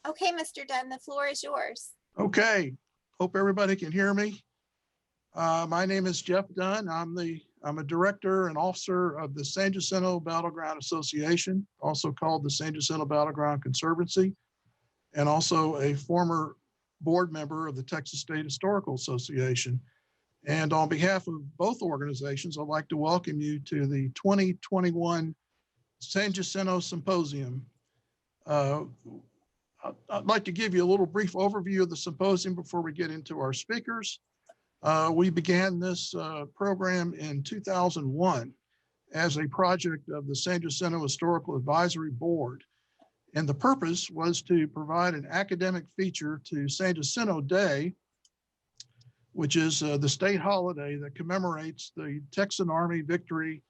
Okay, Mr. Dunn, the floor is yours. Okay, hope everybody can hear me. My name is Jeff Dunn. I'm a director and officer of the San Jacinto Battleground Association, also called the San Jacinto Battleground Conservancy, and also a former board member of the Texas State Historical Association. And on behalf of both organizations, I'd like to welcome you to the 2021 San Jacinto Symposium. I'd like to give you a little brief overview of the symposium before we get into our speakers. We began this program in 2001 as a project of the San Jacinto Historical Advisory Board. And the purpose was to provide an academic feature to San Jacinto Day, which is the state holiday that commemorates the Texan Army victory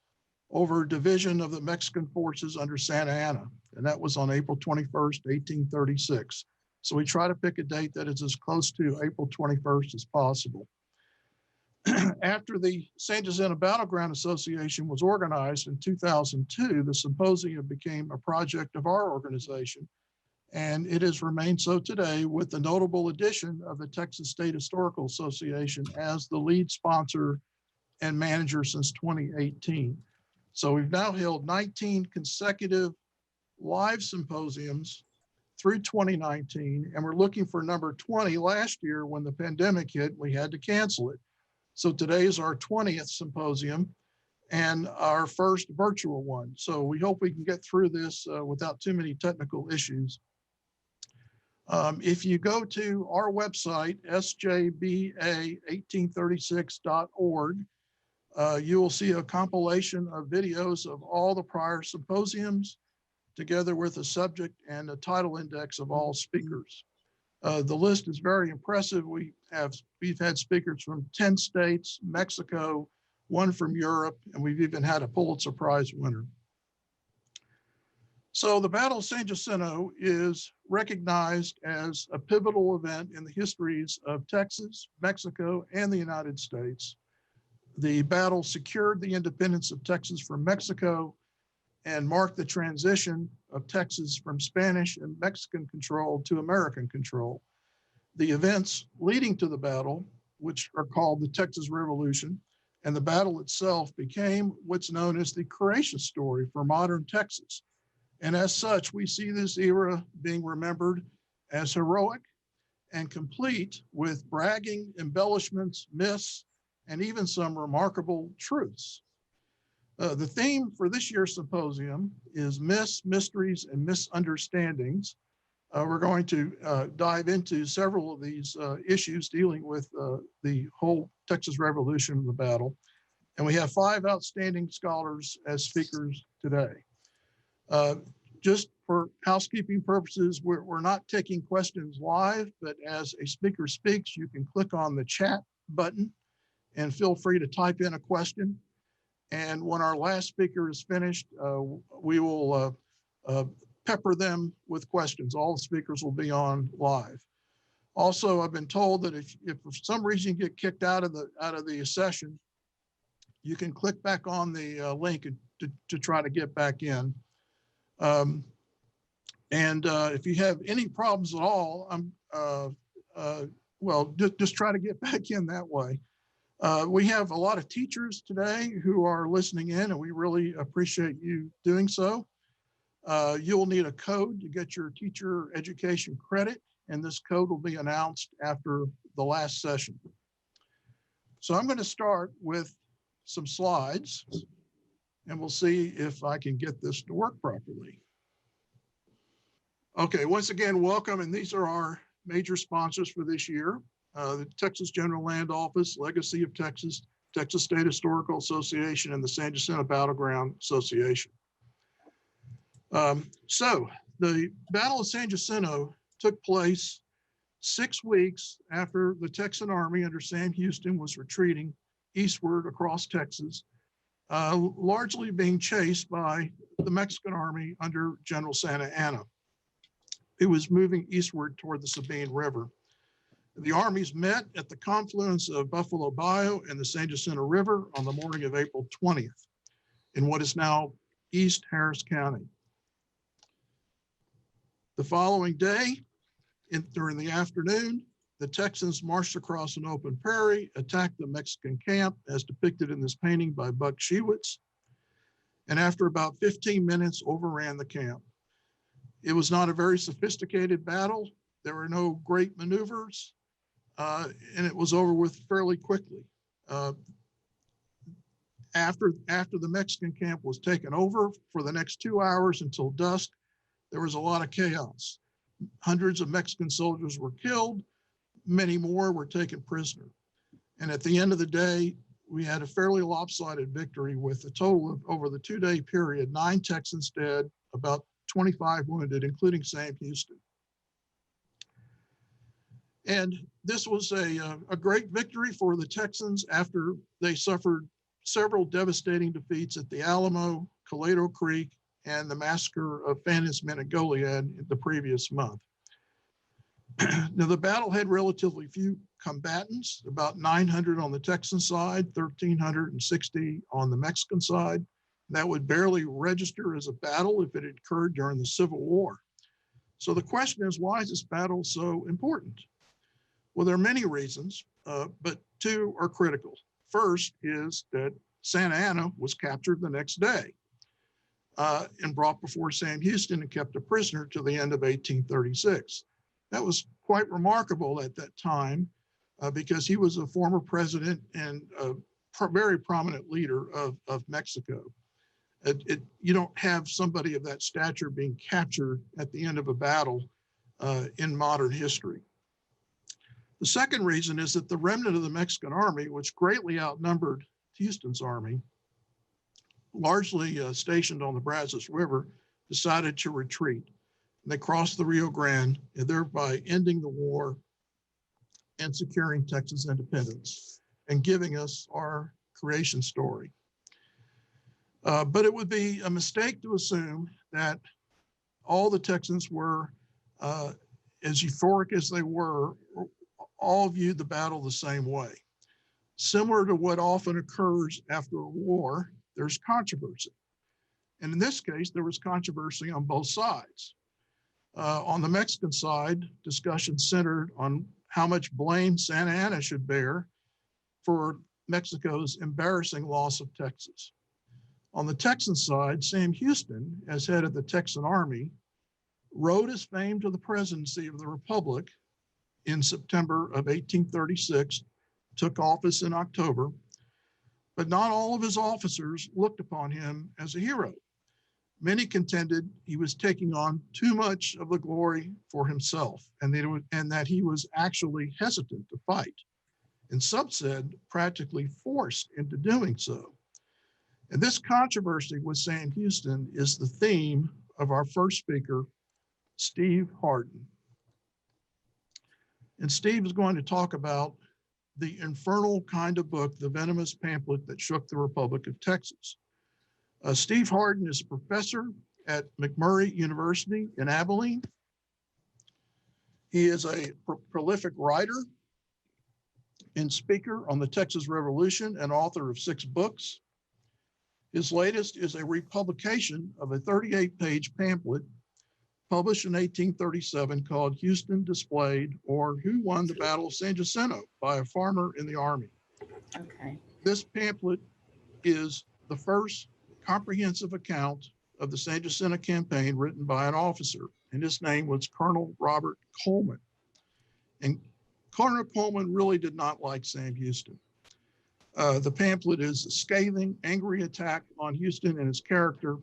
over division of the Mexican forces under Santa Anna. And that was on April 21st, 1836. So we try to pick a date that is as close to April 21st as possible. After the San Jacinto Battleground Association was organized in 2002, the symposium became a project of our organization. And it has remained so today, with the notable addition of the Texas State Historical Association as the lead sponsor and manager since 2018. So we've now held 19 consecutive live symposiums through 2019, and we're looking for number 20. Last year, when the pandemic hit, we had to cancel it. So today is our 20th symposium and our first virtual one. So we hope we can get through this without too many technical issues. If you go to our website, sjba1836.org, you will see a compilation of videos of all the prior symposiums, together with a subject and a title index of all speakers. The list is very impressive. We've had speakers from 10 states, Mexico, one from Europe, and we've even had a Pulitzer Prize winner. So the Battle of San Jacinto is recognized as a pivotal event in the histories of Texas, Mexico, and the United States. The battle secured the independence of Texas from Mexico and marked the transition of Texas from Spanish and Mexican control to American control. The events leading to the battle, which are called the Texas Revolution, and the battle itself became what's known as the creation story for modern Texas. And as such, we see this era being remembered as heroic and complete with bragging, embellishments, myths, and even some remarkable truths. The theme for this year's symposium is myths, mysteries, and misunderstandings. We're going to dive into several of these issues dealing with the whole Texas Revolution and the battle. And we have 5 outstanding scholars as speakers today. Just for housekeeping purposes, we're not taking questions live, but as a speaker speaks, you can click on the chat button and feel free to type in a question. And when our last speaker is finished, we will pepper them with questions. All the speakers will be on live. Also, I've been told that if for some reason you get kicked out of the session, you can click back on the link to try to get back in. If you have any problems at all, just try to get back in that way. We have a lot of teachers today who are listening in, and we really appreciate you doing so. You'll need a code to get your teacher education credit, and this code will be announced after the last session. So I'm going to start with some slides, and we'll see if I can get this to work properly. Okay, once again, welcome, and these are our major sponsors for this year. The Texas General Land Office, Legacy of Texas, Texas State Historical Association, and the San Jacinto Battleground Association. So the Battle of San Jacinto took place 6 weeks after the Texan Army under Sam Houston was retreating eastward across Texas, largely being chased by the Mexican Army under General Santa Anna. It was moving eastward toward the Sabine River. The armies met at the confluence of Buffalo Bayou and the San Jacinto River on the morning of April 20th in what is now East Harris County. The following day, During the afternoon, the Texans marched across an open prairie, attacked the Mexican camp as depicted in this painting by Buck Shewitz, and after about 15 minutes overran the camp. It was not a very sophisticated battle. There were no great maneuvers, and it was over with fairly quickly. After the Mexican camp was taken over for the next 2 hours until dusk, there was a lot of chaos. Hundreds of Mexican soldiers were killed. Many more were taken prisoner. And at the end of the day, we had a fairly lopsided victory with a total of, over the 2-day period, 9 Texans dead, about 25 wounded, including Sam Houston. And this was a great victory for the Texans after they suffered several devastating defeats at the Alamo, Colado Creek, and the massacre of Fannis Menegoliad the previous month. Now, the battle had relatively few combatants, about 900 on the Texan side, 1,360 on the Mexican side. That would barely register as a battle if it had occurred during the Civil War. So the question is, why is this battle so important? Well, there are many reasons, but 2 are critical. First is that Santa Anna was captured the next day and brought before Sam Houston and kept a prisoner till the end of 1836. That was quite remarkable at that time because he was a former president and a very prominent leader of Mexico. You don't have somebody of that stature being captured at the end of a battle in modern history. The second reason is that the remnant of the Mexican army, which greatly outnumbered Houston's army, largely stationed on the Brazos River, decided to retreat. And they crossed the Rio Grande, and thereby ending the war and securing Texas independence and giving us our creation story. But it would be a mistake to assume that all the Texans were, as euphoric as they were, all viewed the battle the same way. Similar to what often occurs after a war, there's controversy. And in this case, there was controversy on both sides. On the Mexican side, discussion centered on how much blame Santa Anna should bear for Mexico's embarrassing loss of Texas. On the Texan side, Sam Houston, as head of the Texan Army, rode his fame to the presidency of the Republic in September of 1836, took office in October, but not all of his officers looked upon him as a hero. Many contended he was taking on too much of the glory for himself and that he was actually hesitant to fight. And some said practically forced into doing so. And this controversy with Sam Houston is the theme of our first speaker, Steve Harden. And Steve is going to talk about the infernal kind of book, the venomous pamphlet that shook the Republic of Texas. Steve Harden is a professor at McMurray University in Abilene. He is a prolific writer and speaker on the Texas Revolution and author of 6 books. His latest is a republication of a 38-page pamphlet published in 1837 called Houston Displayed, or Who Won the Battle of San Jacinto, by a farmer in the Army. Okay. This pamphlet is the first comprehensive account of the San Jacinto campaign written by an officer, and his name was Colonel Robert Coleman. And Colonel Coleman really did not like Sam Houston. The pamphlet is a scathing, angry attack on Houston and his character,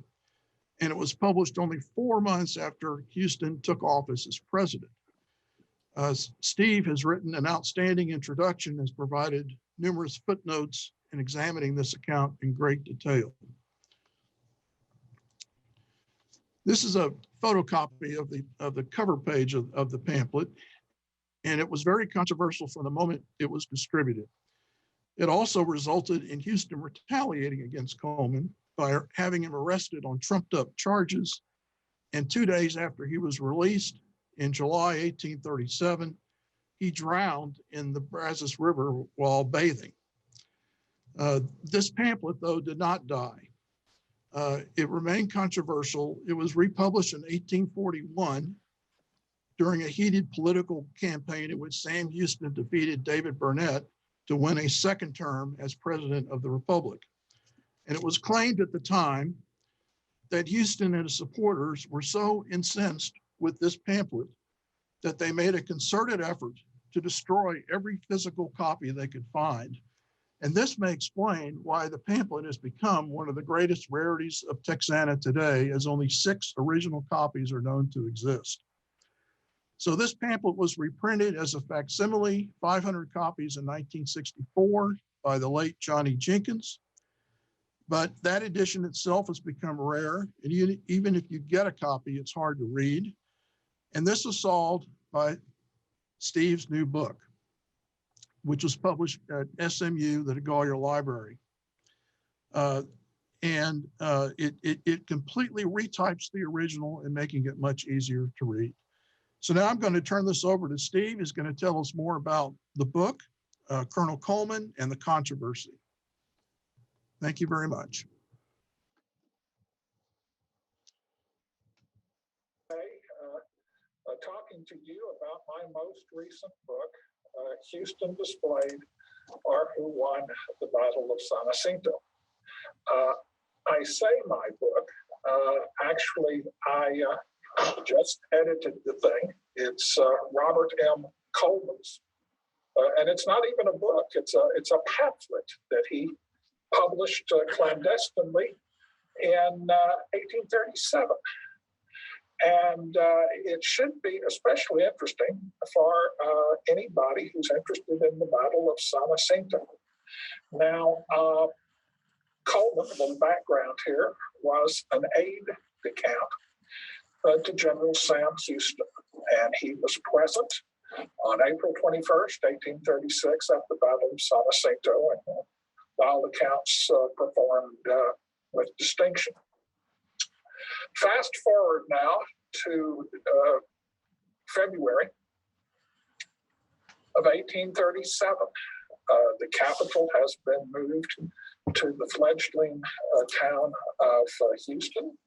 and it was published only 4 months after Houston took office as president. Steve has written an outstanding introduction and has provided numerous footnotes in examining this account in great detail. This is a photocopy of the cover page of the pamphlet, and it was very controversial from the moment it was distributed. It also resulted in Houston retaliating against Coleman by having him arrested on trumped-up charges, and 2 days after he was released in July 1837, he drowned in the Brazos River while bathing. This pamphlet, though, did not die. It remained controversial. It was republished in 1841, during a heated political campaign in which Sam Houston defeated David Burnett to win a second term as president of the Republic. And it was claimed at the time that Houston and his supporters were so incensed with this pamphlet that they made a concerted effort to destroy every physical copy they could find. And this may explain why the pamphlet has become one of the greatest rarities of Texana today, as only 6 original copies are known to exist. So this pamphlet was reprinted as a facsimile, 500 copies in 1964 by the late Johnny Jenkins. But that edition itself has become rare, and even if you get a copy, it's hard to read. And this was solved by Steve's new book, which was published at SMU, the DeGolyer Library. It completely retypes the original and making it much easier to read. So now I'm going to turn this over to Steve, who's going to tell us more about the book, Colonel Coleman, and the controversy. Thank you very much. Talking to you about my most recent book, Houston Displayed, or Who Won the Battle of San Jacinto. I say my book, actually, I just edited the thing. It's Robert M. Coleman's, and it's not even a book. It's a pamphlet that he published clandestinely in 1837. And it should be especially interesting for anybody who's interested in the Battle of San Jacinto. Now, Coleman, a little background here, was an aide-de-camp to General Sam Houston, and he was present on April 21st, 1836, at the Battle of San Jacinto, and by all accounts performed with distinction. Fast forward now to February of 1837. The capital has been moved to the fledgling town of Houston.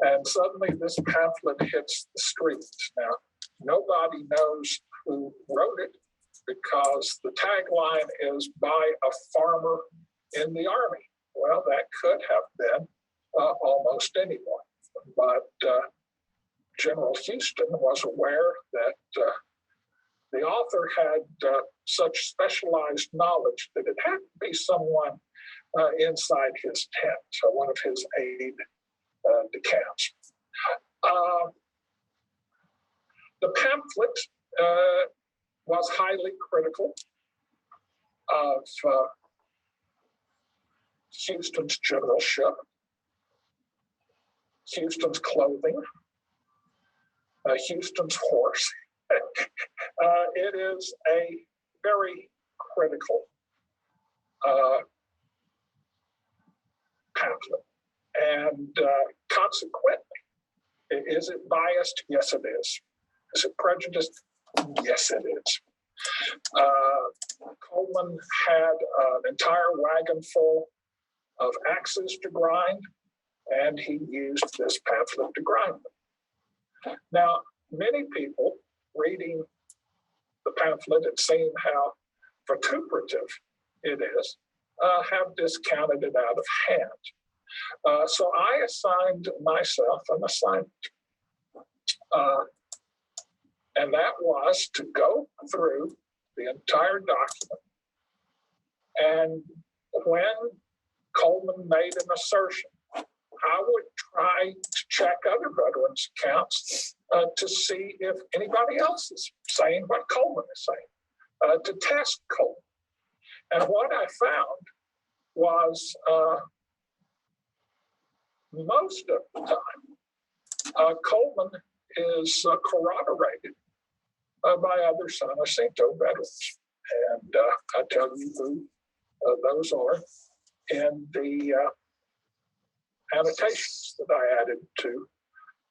And suddenly this pamphlet hits the streets. Now, nobody knows who wrote it because the tagline is "by a farmer in the army." Well, that could have been almost anyone. But General Houston was aware that the author had such specialized knowledge that it had to be someone inside his tent, so one of his aide-de-camps. The pamphlet was highly critical of Houston's generalship, Houston's clothing, Houston's horse. It is a very critical pamphlet. And consequently, is it biased? Yes, it is. Is it prejudiced? Yes, it is. Coleman had an entire wagon full of axes to grind, and he used this pamphlet to grind them. Now, many people reading the pamphlet and seeing how vituperative it is have discounted it out of hand. So I assigned myself an assignment, and that was to go through the entire document, and when Coleman made an assertion, I would try to check other veterans' accounts to see if anybody else is saying what Coleman is saying, to test Coleman. And what I found was most of the time, Coleman is corroborated by other San Jacinto veterans. And I'll tell you who those are in the annotations that I added to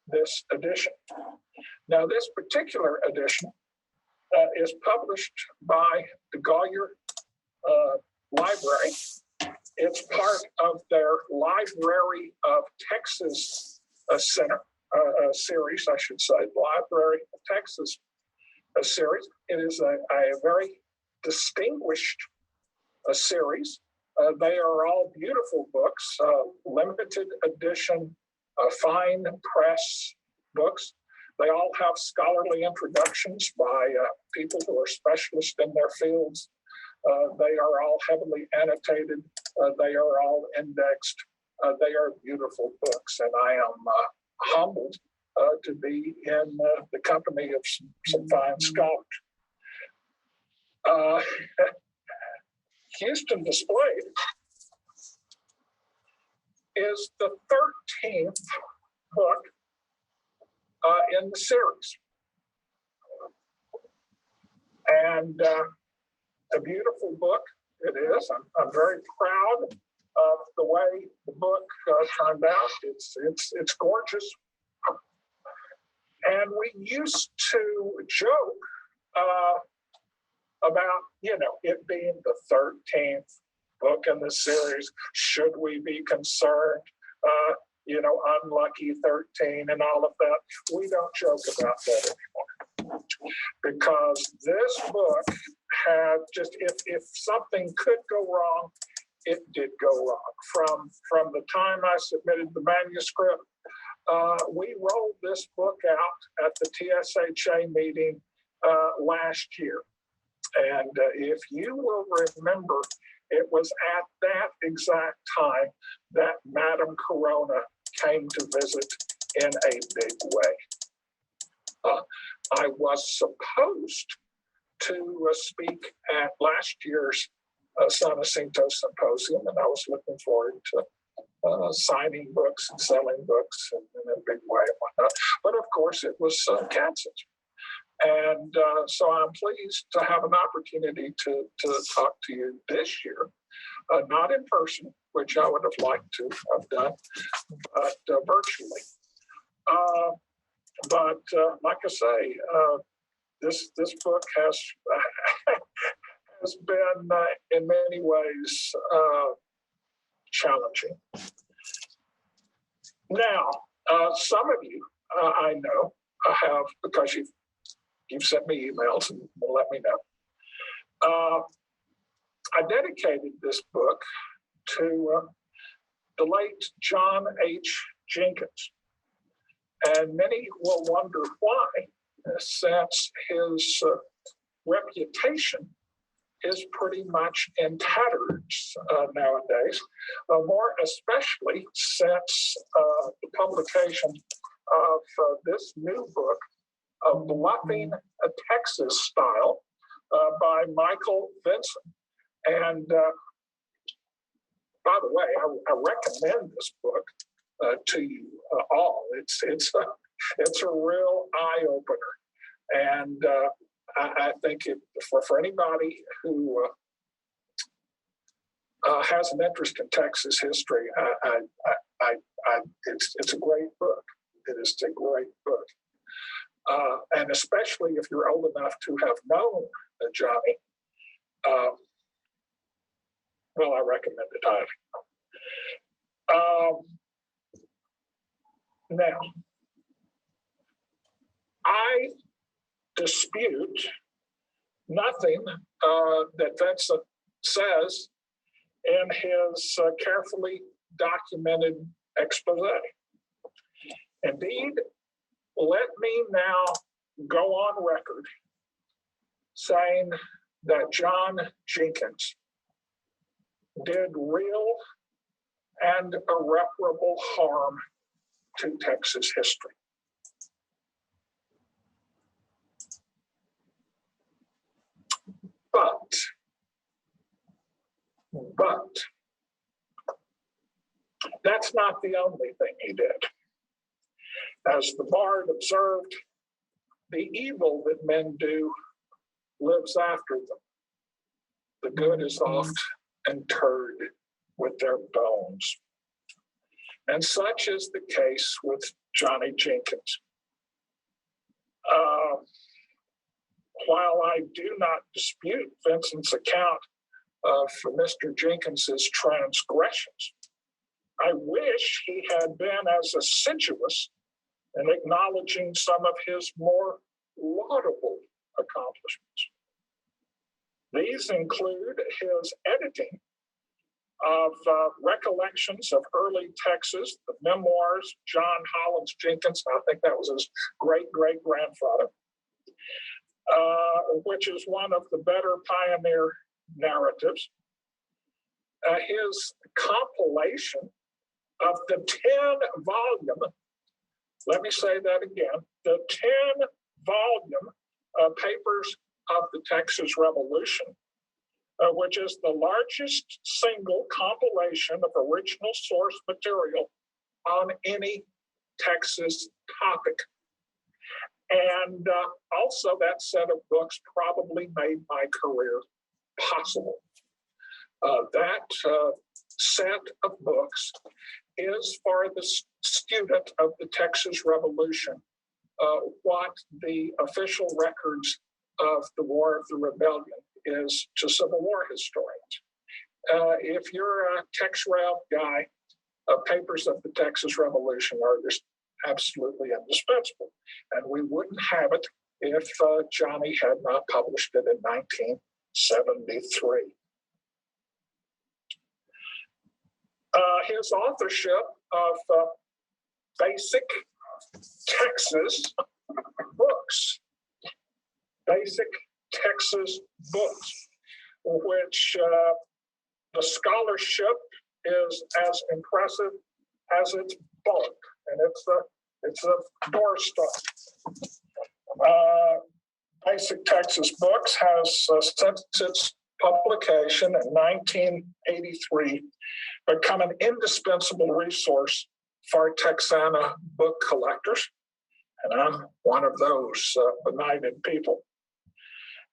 this edition. Now, this particular edition is published by the DeGolyer Library. It's part of their Library of Texas Center. series, I should say, Library of Texas series. It is a very distinguished series. They are all beautiful books, limited edition, fine press books. They all have scholarly introductions by people who are specialists in their fields. They are all heavily annotated. They are all indexed. They are beautiful books, and I am humbled to be in the company of some fine scholars. Houston Displayed is the 13th book in the series. And a beautiful book it is. I'm very proud of the way the book turned out. It's gorgeous. And we used to joke about, it being the 13th book in the series. Should we be concerned? Unlucky 13 and all of that. We don't joke about that anymore. Because this book had just, if something could go wrong, it did go wrong. From the time I submitted the manuscript, we rolled this book out at the TSHA meeting last year. And if you will remember, it was at that exact time that Madame Corona came to visit in a big way. I was supposed to speak at last year's San Jacinto Symposium, and I was looking forward to signing books and selling books in a big way and whatnot. But of course, it was canceled. And so I'm pleased to have an opportunity to talk to you this year, not in person, which I would have liked to have done, but virtually. But like I say, this book has has been in many ways challenging. Now, some of you I know have, because you've sent me emails and let me know. I dedicated this book to the late John H. Jenkins. And many will wonder why, since his reputation is pretty much in tatters nowadays, more especially since the publication of this new book, Bluffing a Texas Style by Michael Vinson. And by the way, I recommend this book to you all. It's a real eye opener, and I think for anybody who has an interest in Texas history, it's a great book. It is a great book. And especially if you're old enough to have known Johnny, well, I recommend it highly. Now, I dispute nothing that Vincent says in his carefully documented expose. Indeed, let me now go on record saying that John Jenkins did real and irreparable harm to Texas history. But that's not the only thing he did. As the bard observed, the evil that men do lives after them. The good is oft interred with their bones. And such is the case with Johnny Jenkins. While I do not dispute Vincent's account of Mr. Jenkins's transgressions, I wish he had been as assiduous and acknowledging some of his more laudable accomplishments. These include his editing of recollections of early Texas, the memoirs, John Hollins Jenkins, I think that was his great-great-grandfather, which is one of the better pioneer narratives. His compilation of the 10-volume, let me say that again, the 10-volume papers of the Texas Revolution, which is the largest single compilation of original source material on any Texas topic. And also that set of books probably made my career possible. That set of books is for the student of the Texas Revolution what the official records of the War of the Rebellion is to Civil War historians. If you're a Tex Rev guy, papers of the Texas Revolution are just absolutely indispensable. And we wouldn't have it if Johnny had not published it in 1973. His authorship of basic Texas books, which the scholarship is as impressive as its bulk, and it's a doorstop. Basic Texas Books has since its publication in 1983 become an indispensable resource for Texana book collectors, and I'm one of those benighted people.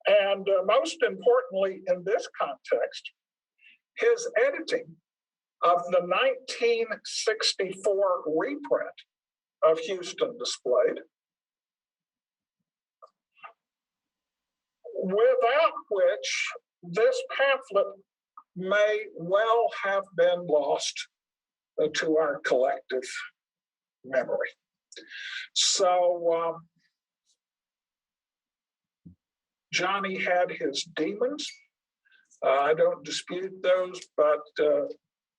And most importantly, in this context, his editing of the 1964 reprint of Houston Displayed, without which this pamphlet may well have been lost to our collective memory. So Johnny had his demons. I don't dispute those, but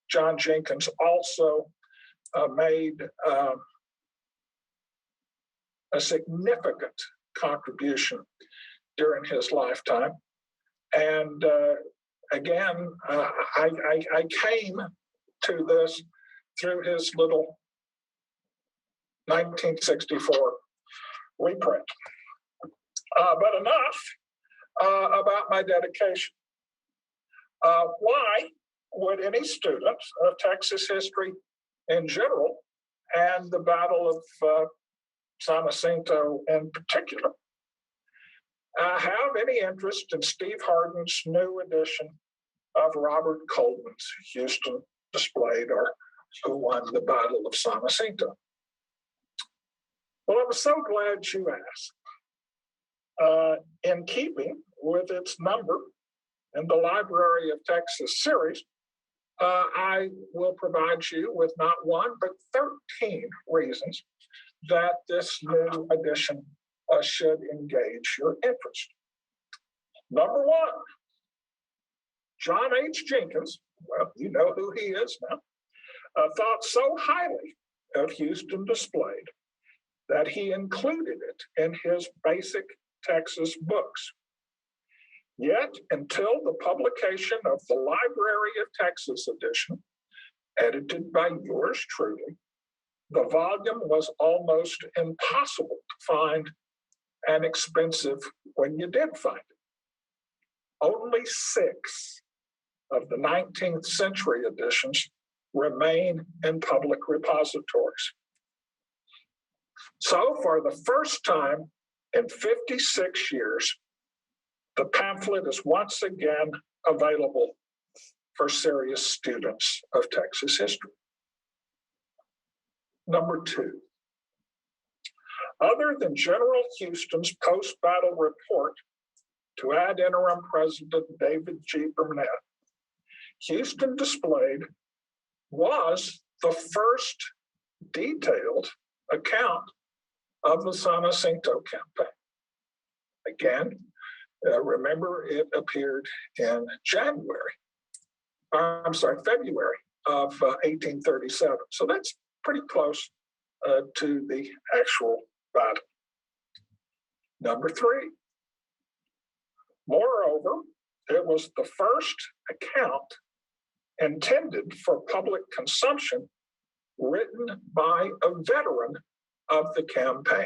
John Jenkins also made a significant contribution during his lifetime. And again, I came to this through his little 1964 reprint. But enough about my dedication. Why would any student of Texas history in general, and the Battle of San Jacinto in particular, have any interest in Steve Hardin's new edition of Robert Coleman's Houston Displayed, or Who Won the Battle of San Jacinto? Well, I'm so glad you asked. In keeping with its number in the Library of Texas series, I will provide you with not one, but 13 reasons that this new edition should engage your interest. Number one, John H. Jenkins, well, you know who he is now, thought so highly of Houston Displayed that he included it in his basic Texas books. Yet, until the publication of the Library of Texas edition, edited by yours truly, the volume was almost impossible to find and expensive when you did find it. Only 6 of the 19th century editions remain in public repositories. So, for the first time in 56 years, the pamphlet is once again available for serious students of Texas history. Number 2, other than General Houston's post-battle report to ad interim President David G. Burnett, Houston Displayed was the first detailed account of the San Jacinto campaign. Again, remember it appeared in February of 1837. So that's pretty close to the actual battle. Number 3. Moreover, it was the first account intended for public consumption written by a veteran of the campaign.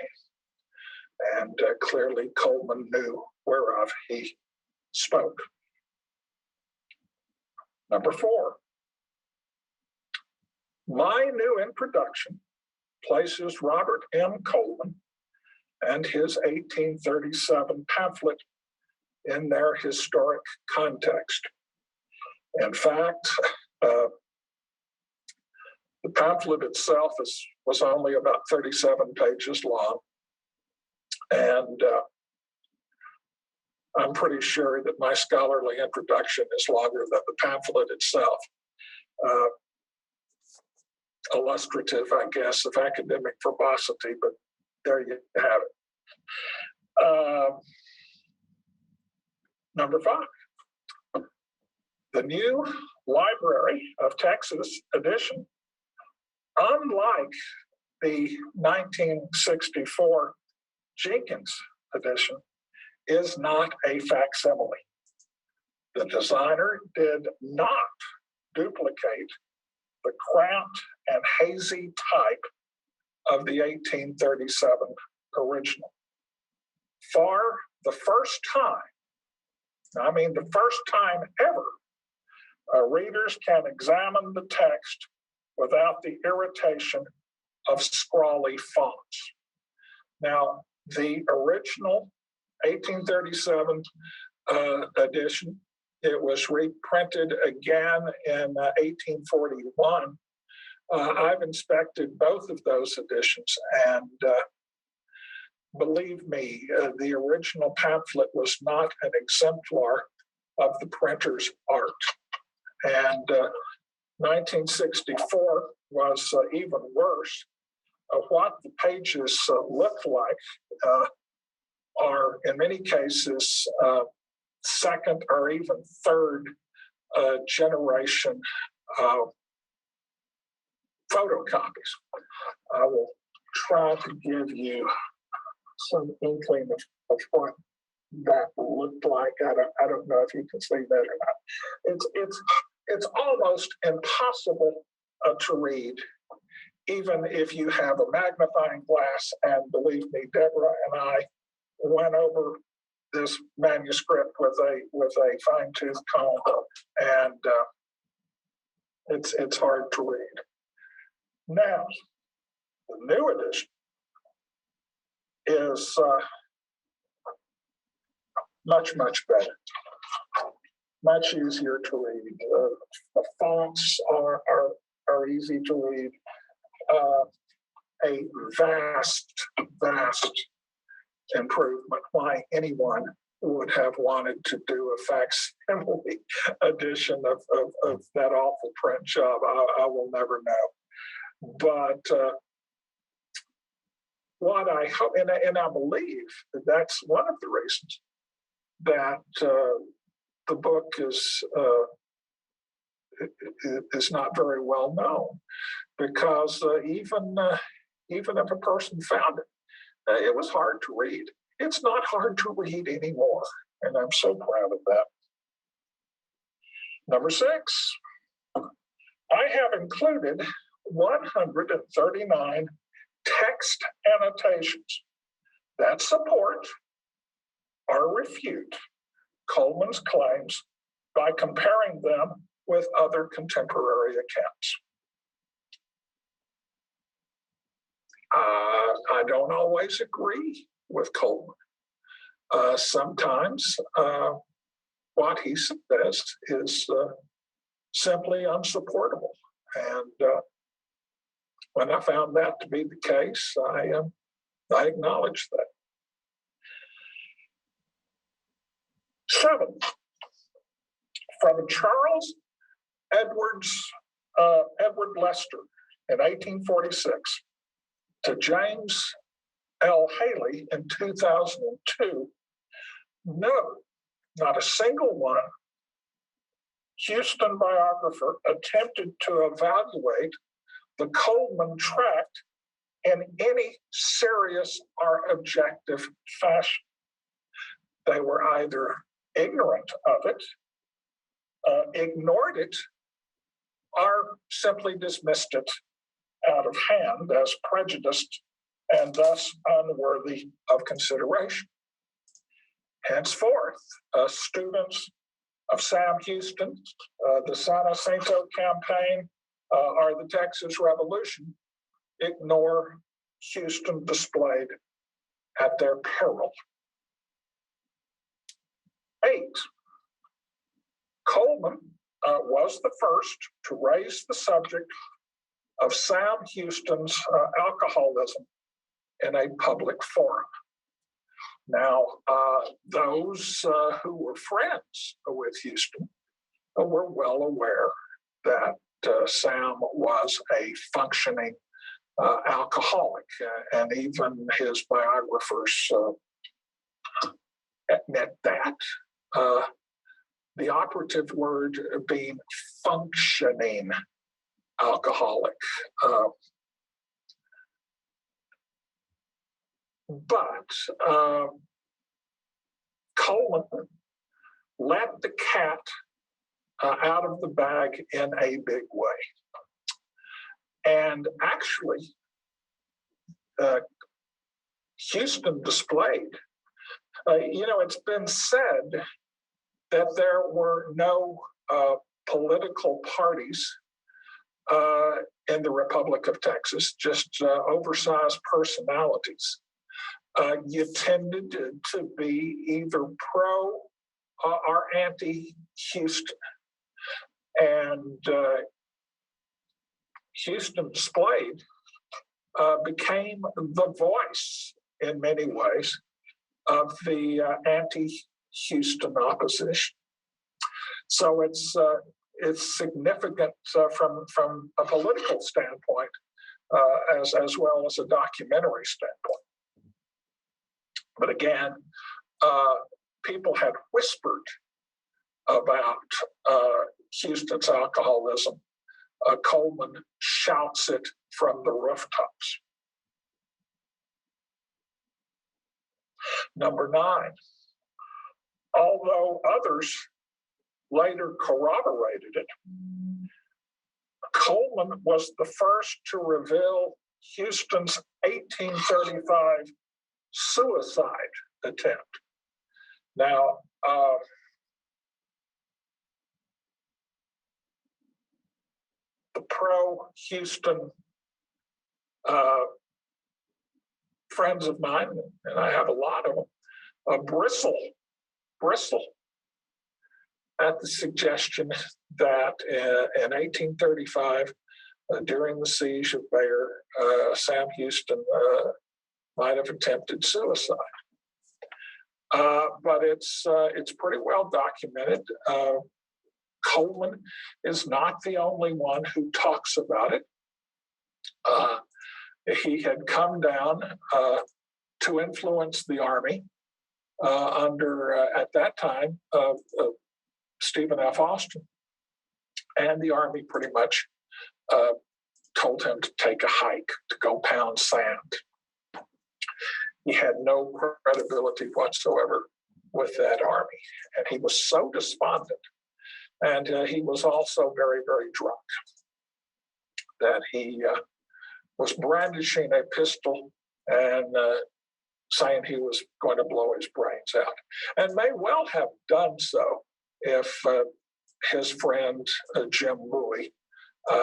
And clearly Coleman knew whereof he spoke. Number 4. My new introduction places Robert M. Coleman and his 1837 pamphlet in their historic context. In fact, the pamphlet itself was only about 37 pages long. And I'm pretty sure that my scholarly introduction is longer than the pamphlet itself. Illustrative, I guess, of academic verbosity, but there you have it. Number 5, the new Library of Texas edition, unlike the 1964 Jenkins edition, is not a facsimile. The designer did not duplicate the cramped and hazy type of the 1837 original. For the first time, I mean the first time ever, readers can examine the text without the irritation of scrawly fonts. Now, the original 1837 edition, it was reprinted again in 1841. I've inspected both of those editions, and believe me, the original pamphlet was not an exemplar of the printer's art. And 1964 was even worse. What the pages look like are, in many cases, second or even third generation photocopies. I will try to give you some inkling of what that looked like. I don't know if you can see that or not. It's almost impossible to read, even if you have a magnifying glass. And believe me, Deborah and I went over this manuscript with a fine-tooth comb, and it's hard to read. Now, the new edition is much better, much easier to read. The fonts are easy to read. A vast improvement. Why anyone would have wanted to do a facsimile edition of that awful print job, I will never know. But what I hope, and I believe that that's one of the reasons that the book is not very well known, because even if a person found it, it was hard to read. It's not hard to read anymore, and I'm so proud of that. Number 6, I have included 139 text annotations that support or refute Coleman's claims by comparing them with other contemporary accounts. I don't always agree with Coleman. Sometimes what he says is simply unsupportable. And when I found that to be the case, I acknowledge that. 7, from Charles Edward Lester in 1846 to James L. Haley in 2002, no, not a single one. Houston biographer attempted to evaluate the Coleman tract in any serious or objective fashion. They were either ignorant of it, ignored it, or simply dismissed it out of hand as prejudiced and thus unworthy of consideration. Henceforth, students of Sam Houston, the San Jacinto campaign, or the Texas Revolution ignore Houston displayed at their peril. 8. Coleman was the first to raise the subject of Sam Houston's alcoholism in a public forum. Now, those who were friends with Houston were well aware that Sam was a functioning alcoholic, and even his biographers admit that. The operative word being functioning alcoholic. But Coleman let the cat out of the bag in a big way. And actually, Houston displayed, it's been said that there were no political parties in the Republic of Texas, just oversized personalities. You tended to be either pro or anti-Houston. And Houston displayed became the voice in many ways of the anti-Houston opposition. So it's significant from a political standpoint as well as a documentary standpoint. But again, people had whispered about Houston's alcoholism. Coleman shouts it from the rooftops. Number 9, although others later corroborated it, Coleman was the first to reveal Houston's 1835 suicide attempt. Now, the pro-Houston friends of mine, and I have a lot of them, bristle at the suggestion that in 1835, during the siege of Bayard, Sam Houston might have attempted suicide. But it's pretty well documented. Coleman is not the only one who talks about it. He had come down to influence the Army under, at that time, Stephen F. Austin. And the Army pretty much told him to take a hike, to go pound sand. He had no credibility whatsoever with that Army. And he was so despondent. And he was also very, very drunk that he was brandishing a pistol and saying he was going to blow his brains out, and may well have done so if his friend Jim Bowie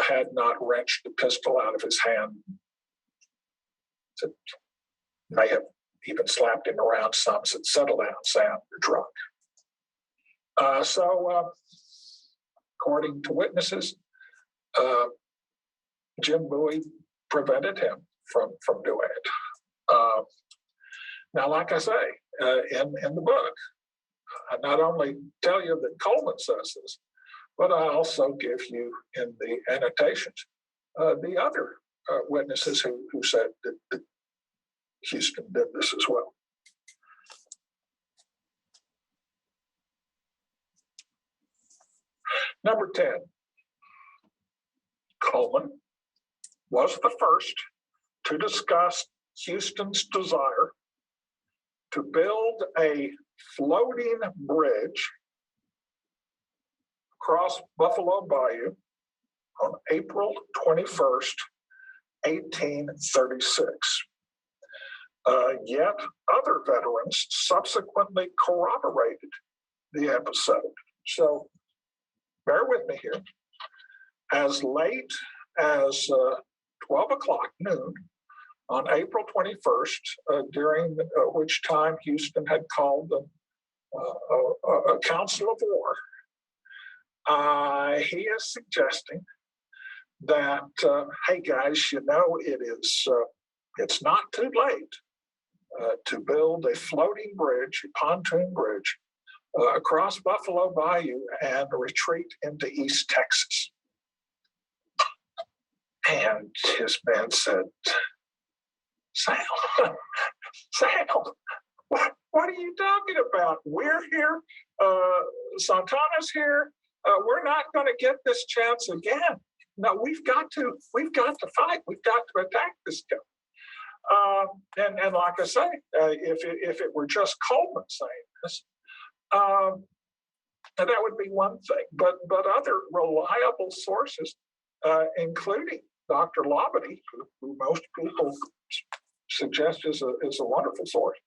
had not wrenched the pistol out of his hand. It may have even slapped him around some, said, "Settle down, Sam, you're drunk." So according to witnesses, Jim Bowie prevented him from doing it. Now, like I say, in the book, I not only tell you that Coleman says this, but I also give you in the annotations the other witnesses who said that Houston did this as well. Number 10, Coleman was the first to discuss Houston's desire to build a floating bridge across Buffalo Bayou on April 21st, 1836. Yet other veterans subsequently corroborated the episode. So bear with me here. As late as 12 o'clock noon on April 21st, during which time Houston had called a council of war, he is suggesting that, hey guys, you know, it's not too late to build a floating bridge, a pontoon bridge, across Buffalo Bayou and retreat into East Texas. And his man said, Sam, what are you talking about? We're here, Santana's here. We're not going to get this chance again. No, we've got to fight. We've got to attack this guy. And like I say, if it were just Coleman saying this, that would be one thing. But other reliable sources, including Dr. Labadie, who most people suggest is a wonderful source,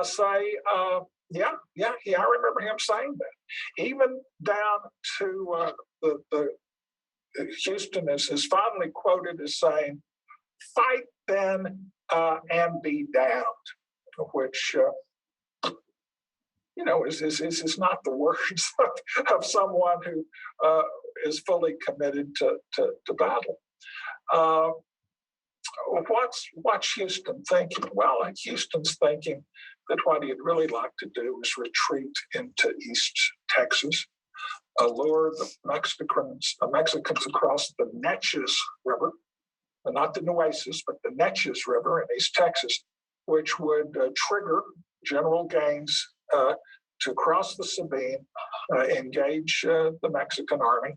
say, yeah, I remember him saying that. Even down to the Houston is finally quoted as saying, "Fight then and be damned," which is not the words of someone who is fully committed to battle. What's Houston thinking? Well, Houston's thinking that what he'd really like to do is retreat into East Texas, allure the Mexicans across the Neches River, not the Nueces, but the Neches River in East Texas, which would trigger General Gaines to cross the Sabine, engage the Mexican army,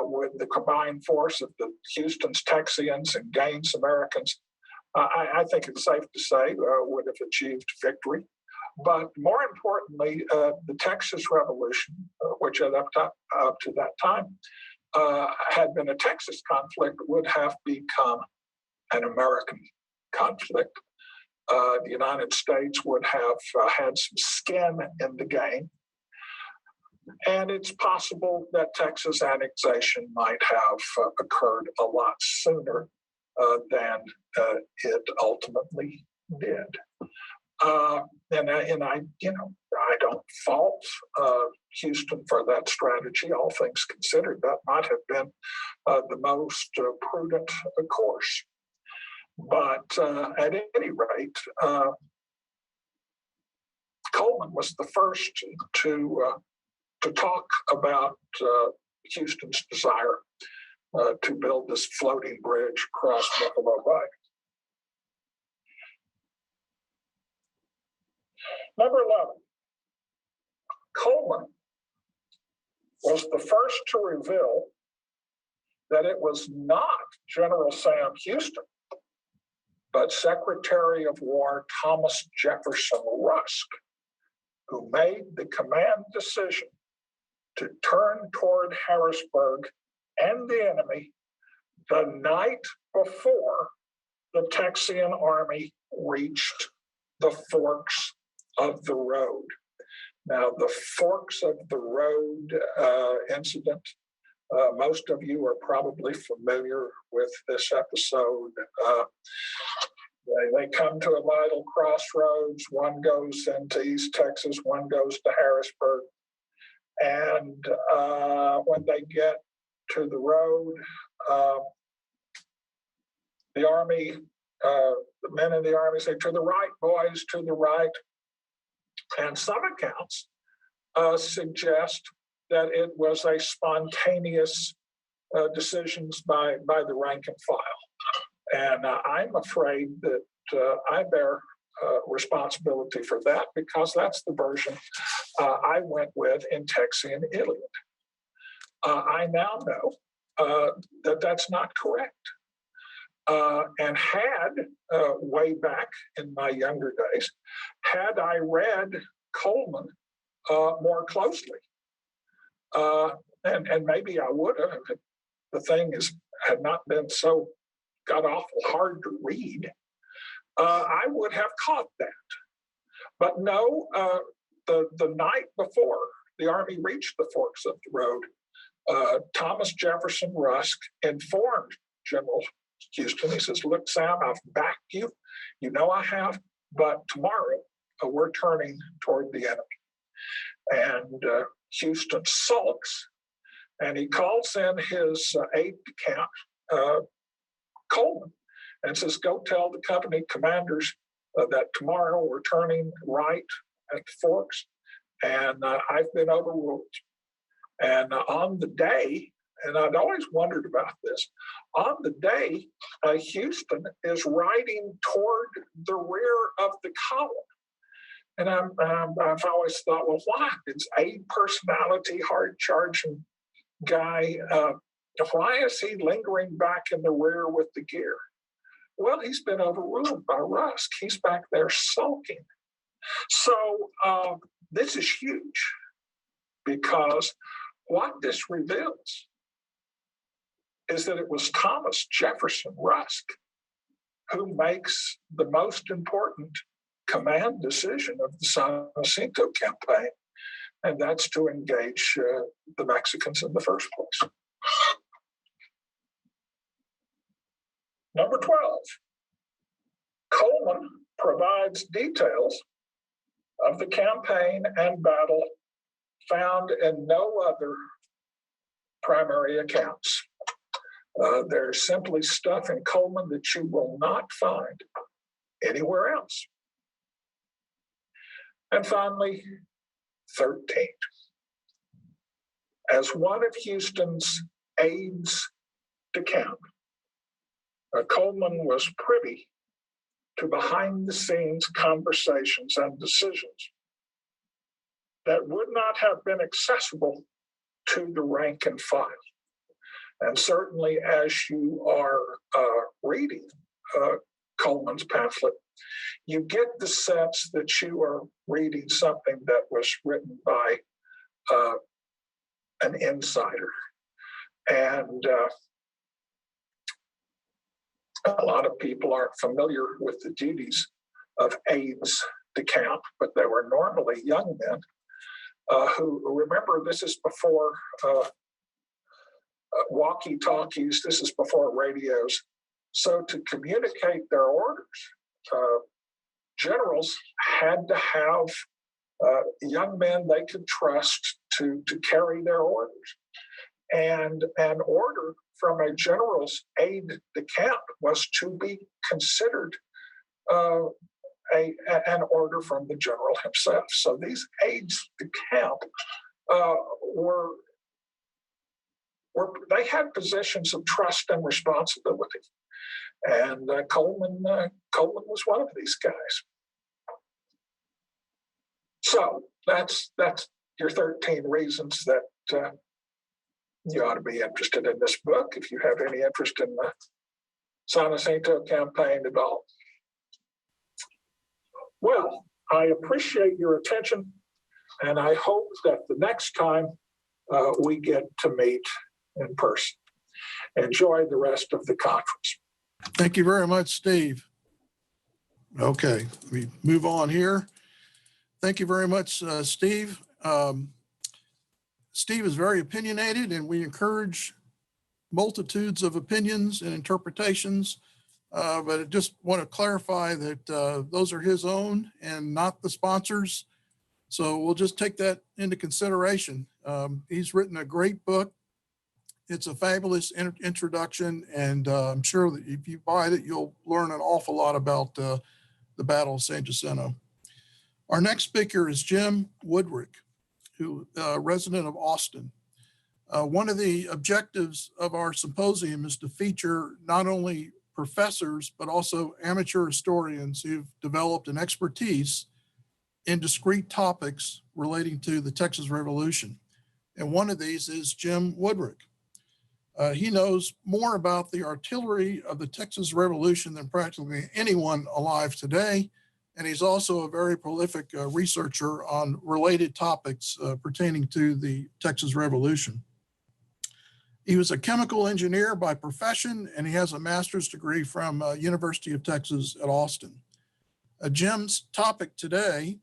with the combined force of the Houston's Texians and Gaines Americans. I think it's safe to say would have achieved victory. But more importantly, the Texas Revolution, which up to that time had been a Texas conflict, would have become an American conflict. The United States would have had some skin in the game. And it's possible that Texas annexation might have occurred a lot sooner than it ultimately did. And I don't fault Houston for that strategy. All things considered, that might have been the most prudent course. But at any rate, Coleman was the first to talk about Houston's desire to build this floating bridge across Buffalo Bayou. Number 11, Coleman was the first to reveal that it was not General Sam Houston, but Secretary of War Thomas Jefferson Rusk, who made the command decision to turn toward Harrisburg and the enemy the night before the Texian army reached the forks of the road. Now, the forks of the road incident, most of you are probably familiar with this episode. They come to a vital crossroads. One goes into East Texas, one goes to Harrisburg. And when they get to the road, the army, the men in the army say, "To the right, boys, to the right." And some accounts suggest that it was a spontaneous decisions by the rank and file. And I'm afraid that I bear responsibility for that because that's the version I went with in Texian Iliad. I now know that that's not correct. And had, way back in my younger days, had I read Coleman more closely, and maybe I would have, if the thing had not been so god awful hard to read, I would have caught that. But no, the night before the Army reached the forks of the road, Thomas Jefferson Rusk informed General Houston. He says, "Look, Sam, I've backed you. You know I have, but tomorrow we're turning toward the enemy." And Houston sulks, and he calls in his aide-de-camp, Coleman, and says, "Go tell the company commanders that tomorrow we're turning right at the forks, and I've been overruled." And on the day, and I'd always wondered about this, on the day, Houston is riding toward the rear of the column. And I've always thought, well, why? It's a personality, hard-charging guy. Why is he lingering back in the rear with the gear? Well, he's been overruled by Rusk. He's back there sulking. So this is huge, because what this reveals is that it was Thomas Jefferson Rusk who makes the most important command decision of the San Jacinto campaign, and that's to engage the Mexicans in the first place. Number 12, Coleman provides details of the campaign and battle found in no other primary accounts. There's simply stuff in Coleman that you will not find anywhere else. And finally, 13. As one of Houston's aides de camp, Coleman was privy to behind-the-scenes conversations and decisions that would not have been accessible to the rank and file. And certainly as you are reading Coleman's pamphlet, you get the sense that you are reading something that was written by an insider. And a lot of people aren't familiar with the duties of aides de camp, but they were normally young men who, remember, this is before walkie-talkies, this is before radios. So to communicate their orders, generals had to have young men they could trust to carry their orders. And an order from a general's aide de camp was to be considered an order from the general himself. So these aides de camp they had positions of trust and responsibility. And Coleman was one of these guys. So that's your 13 reasons that you ought to be interested in this book if you have any interest in the San Jacinto campaign at all. Well, I appreciate your attention, and I hope that the next time we get to meet in person. Enjoy the rest of the conference. Thank you very much, Steve. Okay, let me move on here. Thank you very much, Steve. Steve is very opinionated, and we encourage multitudes of opinions and interpretations. But I just want to clarify that those are his own and not the sponsors. So we'll just take that into consideration. He's written a great book. It's a fabulous introduction, and I'm sure that if you buy it, you'll learn an awful lot about the Battle of San Jacinto. Our next speaker is Jim Woodrick, who resident of Austin. One of the objectives of our symposium is to feature not only professors, but also amateur historians who've developed an expertise in discrete topics relating to the Texas Revolution. And one of these is Jim Woodrick. He knows more about the artillery of the Texas Revolution than practically anyone alive today. And he's also a very prolific researcher on related topics pertaining to the Texas Revolution. He was a chemical engineer by profession, and he has a master's degree from University of Texas at Austin. Jim's topic today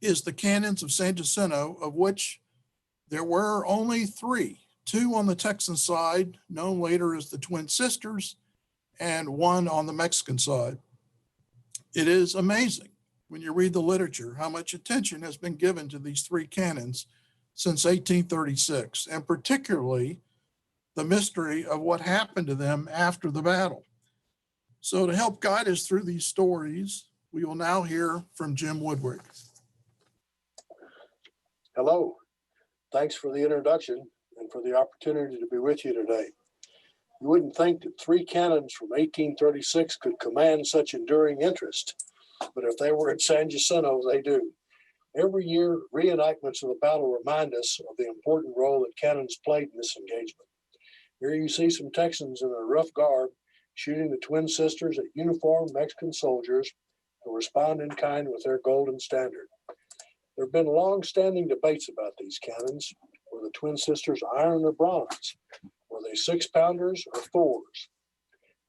is the cannons of San Jacinto, of which there were only three, two on the Texan side, known later as the Twin Sisters, and one on the Mexican side. It is amazing when you read the literature how much attention has been given to these three cannons since 1836, and particularly the mystery of what happened to them after the battle. So to help guide us through these stories, we will now hear from Jim Woodrick. Hello, thanks for the introduction and for the opportunity to be with you today. You wouldn't think that three cannons from 1836 could command such enduring interest, but if they were at San Jacinto, they do. Every year, reenactments of the battle remind us of the important role that cannons played in this engagement. Here you see some Texans in a rough garb shooting the Twin Sisters at uniformed Mexican soldiers who respond in kind with their golden standard. There have been long-standing debates about these cannons. Were the Twin Sisters iron or bronze? Were they 6-pounders or 4s?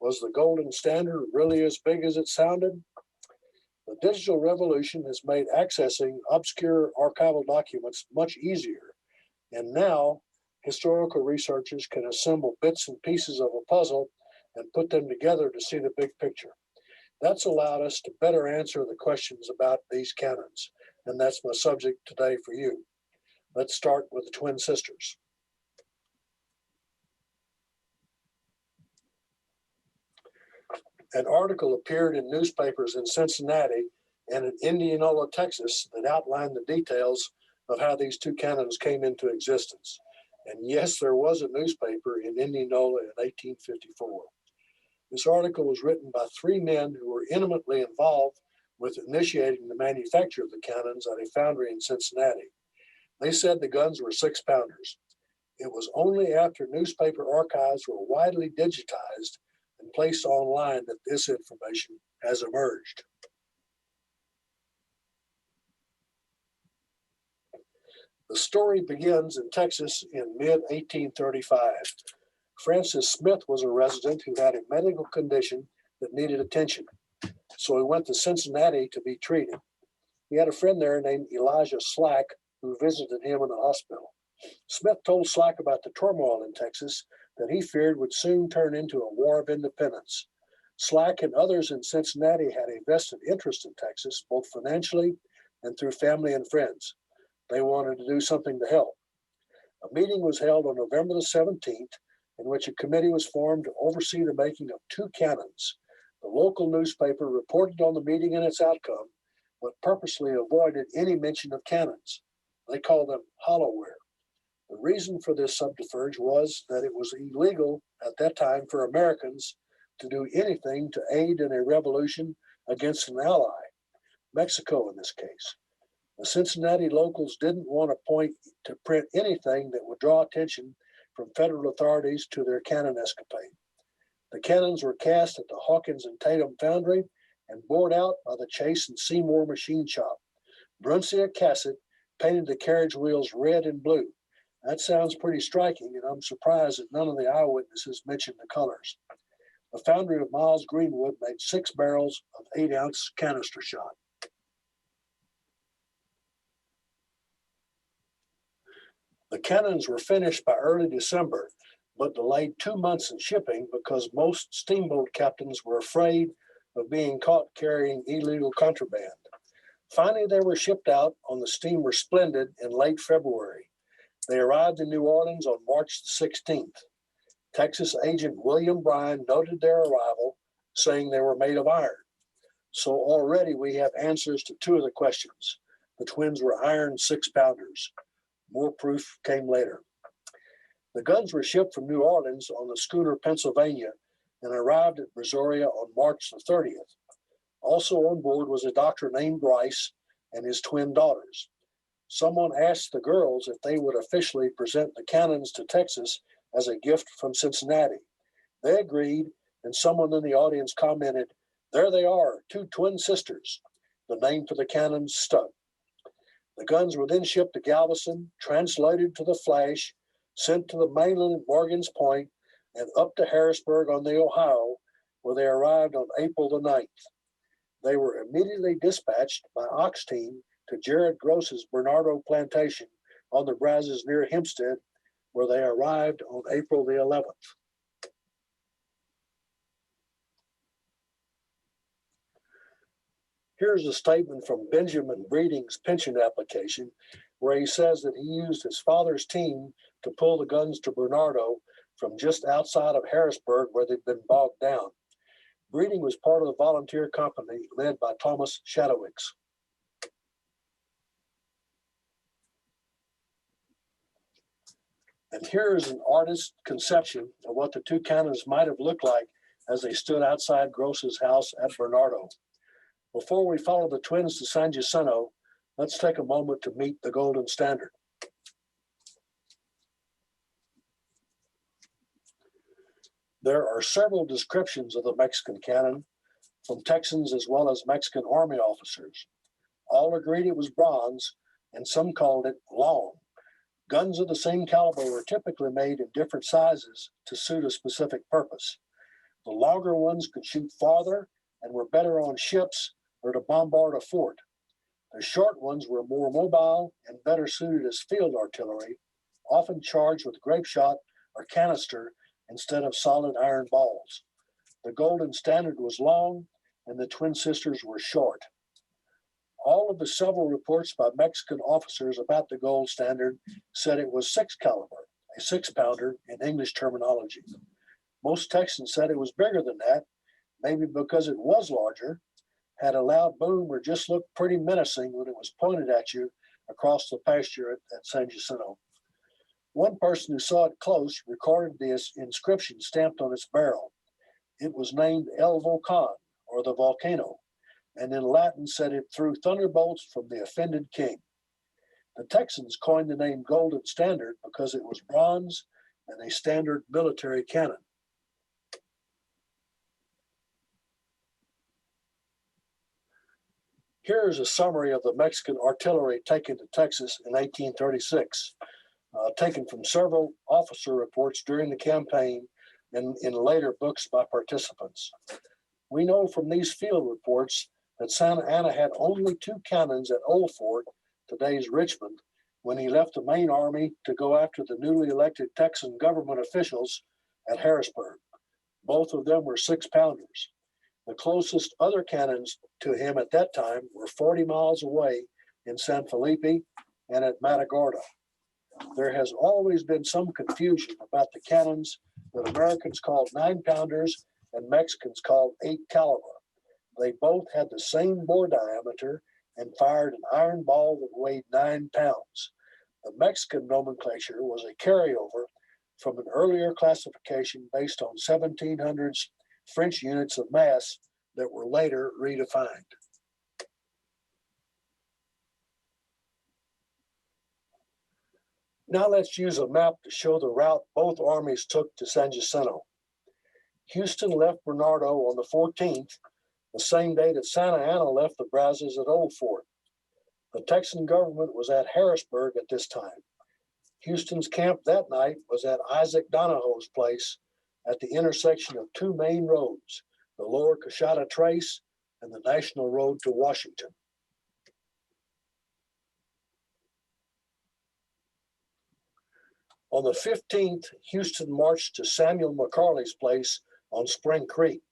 Was the golden standard really as big as it sounded? The digital revolution has made accessing obscure archival documents much easier, and now historical researchers can assemble bits and pieces of a puzzle and put them together to see the big picture. That's allowed us to better answer the questions about these cannons, and that's my subject today for you. Let's start with the Twin Sisters. An article appeared in newspapers in Cincinnati and in Indianola, Texas, that outlined the details of how these two cannons came into existence. And yes, there was a newspaper in Indianola in 1854. This article was written by three men who were intimately involved with initiating the manufacture of the cannons at a foundry in Cincinnati. They said the guns were 6-pounders. It was only after newspaper archives were widely digitized and placed online that this information has emerged. The story begins in Texas in mid-1835. Francis Smith was a resident who had a medical condition that needed attention, so he went to Cincinnati to be treated. He had a friend there named Elijah Slack who visited him in the hospital. Smith told Slack about the turmoil in Texas that he feared would soon turn into a war of independence. Slack and others in Cincinnati had a vested interest in Texas, both financially and through family and friends. They wanted to do something to help. A meeting was held on November the 17th, in which a committee was formed to oversee the making of two cannons. The local newspaper reported on the meeting and its outcome, but purposely avoided any mention of cannons. They called them hollowware. The reason for this subterfuge was that it was illegal at that time for Americans to do anything to aid in a revolution against an ally, Mexico in this case. The Cincinnati locals didn't want to print anything that would draw attention from federal authorities to their cannon escapade. The cannons were cast at the Hawkins and Tatum foundry and bored out by the Chase and Seymour machine shop. Bruncia Cassett painted the carriage wheels red and blue. That sounds pretty striking, and I'm surprised that none of the eyewitnesses mentioned the colors. The foundry of Miles Greenwood made 6 barrels of 8-ounce canister shot. The cannons were finished by early December, but delayed 2 months in shipping because most steamboat captains were afraid of being caught carrying illegal contraband. Finally, they were shipped out on the steamer Splendid in late February. They arrived in New Orleans on March 16th. Texas agent William Bryan noted their arrival, saying they were made of iron. So already we have answers to 2 of the questions. The twins were iron 6-pounders. More proof came later. The guns were shipped from New Orleans on the schooner Pennsylvania and arrived at Brazoria on March the 30th. Also on board was a doctor named Bryce and his twin daughters. Someone asked the girls if they would officially present the cannons to Texas as a gift from Cincinnati. They agreed, and someone in the audience commented, "There they are, two twin sisters." The name for the cannons stuck. The guns were then shipped to Galveston, translated to the Flash, sent to the mainland at Morgan's Point, and up to Harrisburg on the Ohio, where they arrived on April the 9th. They were immediately dispatched by ox team to Jared Gross's Bernardo plantation on the Brazos near Hempstead, where they arrived on April the 11th. Here's a statement from Benjamin Breeding's pension application, where he says that he used his father's team to pull the guns to Bernardo from just outside of Harrisburg, where they'd been bogged down. Breeding was part of the volunteer company led by Thomas Shadowix. And here is an artist's conception of what the two cannons might have looked like as they stood outside Gross's house at Bernardo. Before we follow the twins to San Jacinto, let's take a moment to meet the Golden Standard. There are several descriptions of the Mexican cannon from Texans as well as Mexican Army officers. All agreed it was bronze, and some called it long. Guns of the same caliber were typically made in different sizes to suit a specific purpose. The longer ones could shoot farther and were better on ships or to bombard a fort. The short ones were more mobile and better suited as field artillery, often charged with grape shot or canister instead of solid iron balls. The Golden Standard was long and the twin sisters were short. All of the several reports by Mexican officers about the Gold Standard said it was 6 caliber, a 6-pounder in English terminology. Most Texans said it was bigger than that, maybe because it was larger, had a loud boom, or just looked pretty menacing when it was pointed at you across the pasture at San Jacinto. One person who saw it close recorded this inscription stamped on its barrel. It was named El Volcan, or the volcano, and in Latin said it threw thunderbolts from the offended king. The Texans coined the name Golden Standard because it was bronze and a standard military cannon. Here is a summary of the Mexican artillery taken to Texas in 1836, taken from several officer reports during the campaign and in later books by participants. We know from these field reports that Santa Anna had only 2 cannons at Old Fort, today's Richmond, when he left the main army to go after the newly elected Texan government officials at Harrisburg. Both of them were 6-pounders. The closest other cannons to him at that time were 40 miles away in San Felipe and at Matagorda. There has always been some confusion about the cannons that Americans called 9-pounders and Mexicans called 8 caliber. They both had the same bore diameter and fired an iron ball that weighed 9 pounds. The Mexican nomenclature was a carryover from an earlier classification based on 1700s French units of mass that were later redefined. Now let's use a map to show the route both armies took to San Jacinto. Houston left Bernardo on the 14th, the same day that Santa Anna left the Brazos at Old Fort. The Texan government was at Harrisburg at this time. Houston's camp that night was at Isaac Donahoe's place at the intersection of 2 main roads, the Lower Coshada Trace and the National Road to Washington. On the 15th, Houston marched to Samuel McCarley's place on Spring Creek.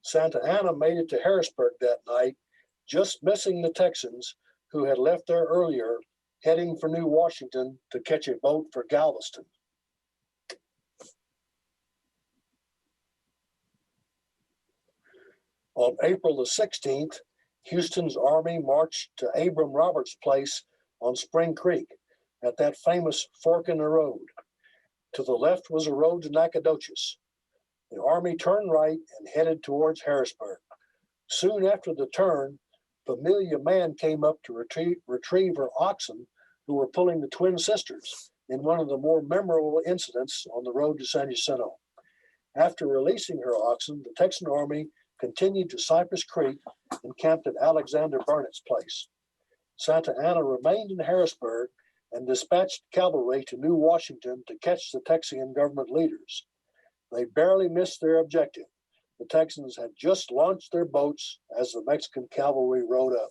Santa Anna made it to Harrisburg that night, just missing the Texans who had left there earlier, heading for New Washington to catch a boat for Galveston. On April the 16th, Houston's army marched to Abram Roberts' place on Spring Creek at that famous fork in the road. To the left was a road to Nacogdoches. The army turned right and headed towards Harrisburg. Soon after the turn, Familia Mann came up to retrieve her oxen who were pulling the twin sisters in one of the more memorable incidents on the road to San Jacinto. After releasing her oxen, the Texan army continued to Cypress Creek and camped at Alexander Burnett's place. Santa Anna remained in Harrisburg and dispatched cavalry to New Washington to catch the Texian government leaders. They barely missed their objective. The Texans had just launched their boats as the Mexican cavalry rode up.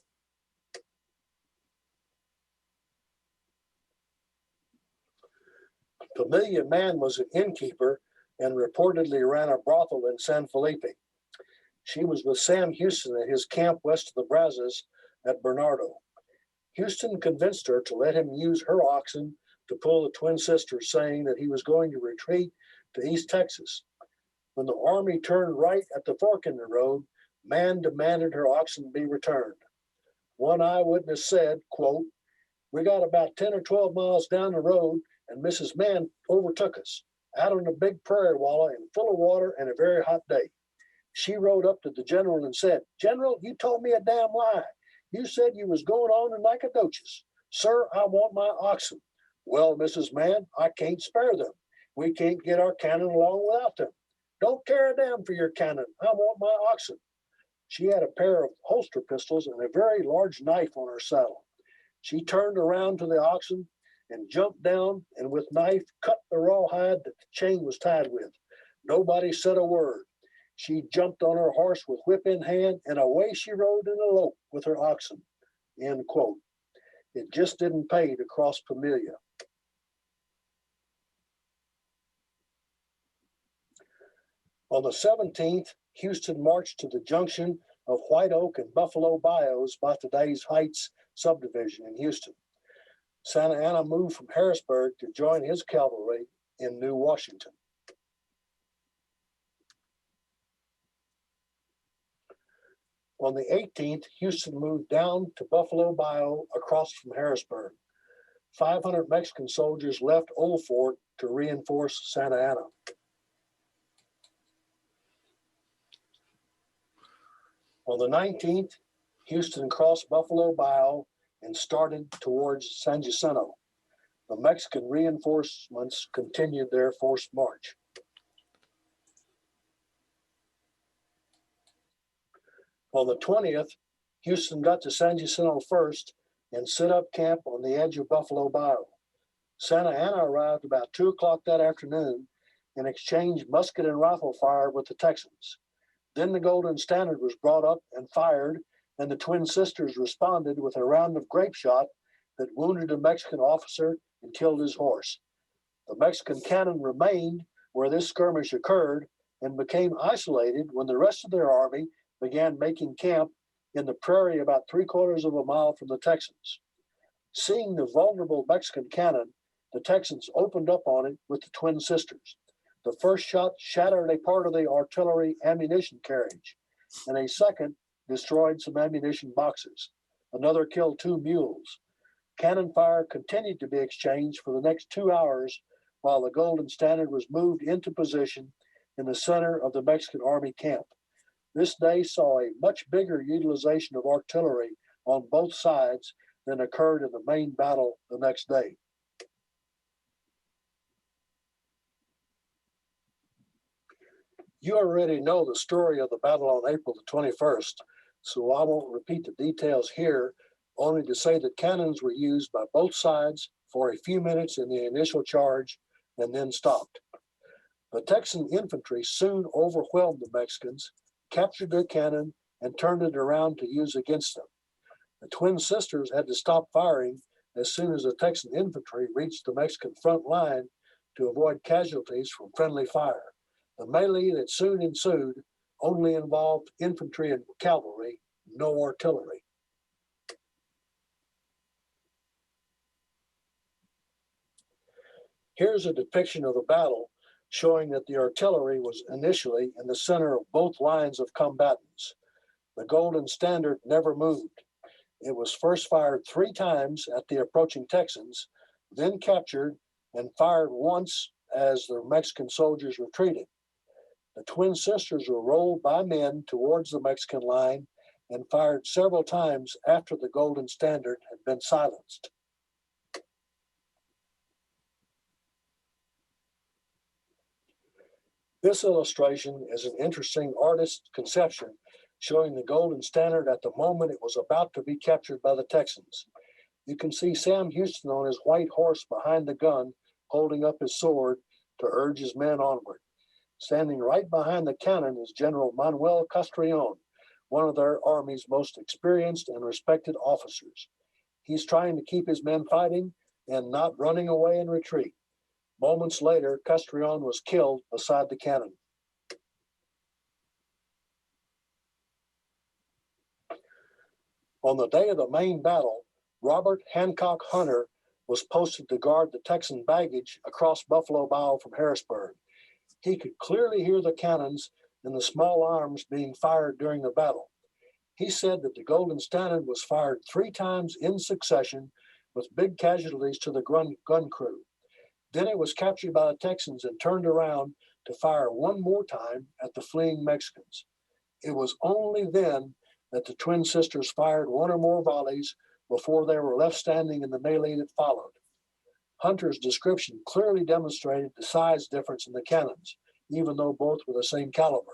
Familia Mann was an innkeeper and reportedly ran a brothel in San Felipe. She was with Sam Houston at his camp west of the Brazos at Bernardo. Houston convinced her to let him use her oxen to pull the twin sisters, saying that he was going to retreat to East Texas. When the army turned right at the fork in the road, Mann demanded her oxen be returned. One eyewitness said, quote, "We got about 10 or 12 miles down the road and Mrs. Mann overtook us out on a big prairie wallah and full of water and a very hot day. She rode up to the general and said, 'General, you told me a damn lie. You said you was going on in Nacogdoches. Sir, I want my oxen.' 'Well, Mrs. Mann, I can't spare them. We can't get our cannon along without them.' 'Don't care a damn for your cannon. I want my oxen.' She had a pair of holster pistols and a very large knife on her saddle. She turned around to the oxen and jumped down and with knife cut the rawhide that the chain was tied with. Nobody said a word. She jumped on her horse with whip in hand and away she rode in a lope with her oxen." End quote. It just didn't pay to cross Familia. On the 17th, Houston marched to the junction of White Oak and Buffalo Bayous by today's Heights subdivision in Houston. Santa Anna moved from Harrisburg to join his cavalry in New Washington. On the 18th, Houston moved down to Buffalo Bayou across from Harrisburg. 500 Mexican soldiers left Old Fort to reinforce Santa Anna. On the 19th, Houston crossed Buffalo Bayou and started towards San Jacinto. The Mexican reinforcements continued their forced march. On the 20th, Houston got to San Jacinto first and set up camp on the edge of Buffalo Bayou. Santa Anna arrived about 2 o'clock that afternoon and exchanged musket and rifle fire with the Texans. Then the Golden Standard was brought up and fired, and the twin sisters responded with a round of grape shot that wounded a Mexican officer and killed his horse. The Mexican cannon remained where this skirmish occurred and became isolated when the rest of their army began making camp in the prairie about 3/4 of a mile from the Texans. Seeing the vulnerable Mexican cannon, the Texans opened up on it with the twin sisters. The first shot shattered a part of the artillery ammunition carriage, and a second destroyed some ammunition boxes. Another killed 2 mules. Cannon fire continued to be exchanged for the next 2 hours while the Golden Standard was moved into position in the center of the Mexican army camp. This day saw a much bigger utilization of artillery on both sides than occurred in the main battle the next day. You already know the story of the battle on April the 21st, so I won't repeat the details here, only to say that cannons were used by both sides for a few minutes in the initial charge and then stopped. The Texan infantry soon overwhelmed the Mexicans, captured their cannon, and turned it around to use against them. The twin sisters had to stop firing as soon as the Texan infantry reached the Mexican front line to avoid casualties from friendly fire. The melee that soon ensued only involved infantry and cavalry, no artillery. Here's a depiction of the battle showing that the artillery was initially in the center of both lines of combatants. The Golden Standard never moved. It was first fired 3 times at the approaching Texans, then captured and fired once as the Mexican soldiers retreated. The twin sisters were rolled by men towards the Mexican line and fired several times after the Golden Standard had been silenced. This illustration is an interesting artist's conception showing the Golden Standard at the moment it was about to be captured by the Texans. You can see Sam Houston on his white horse behind the gun, holding up his sword to urge his men onward. Standing right behind the cannon is General Manuel Castrillon, one of their army's most experienced and respected officers. He's trying to keep his men fighting and not running away in retreat. Moments later, Castrillon was killed beside the cannon. On the day of the main battle, Robert Hancock Hunter was posted to guard the Texan baggage across Buffalo Bow from Harrisburg. He could clearly hear the cannons and the small arms being fired during the battle. He said that the Golden Standard was fired 3 times in succession with big casualties to the gun crew. Then it was captured by the Texans and turned around to fire one more time at the fleeing Mexicans. It was only then that the twin sisters fired 1 or more volleys before they were left standing in the melee that followed. Hunter's description clearly demonstrated the size difference in the cannons, even though both were the same caliber.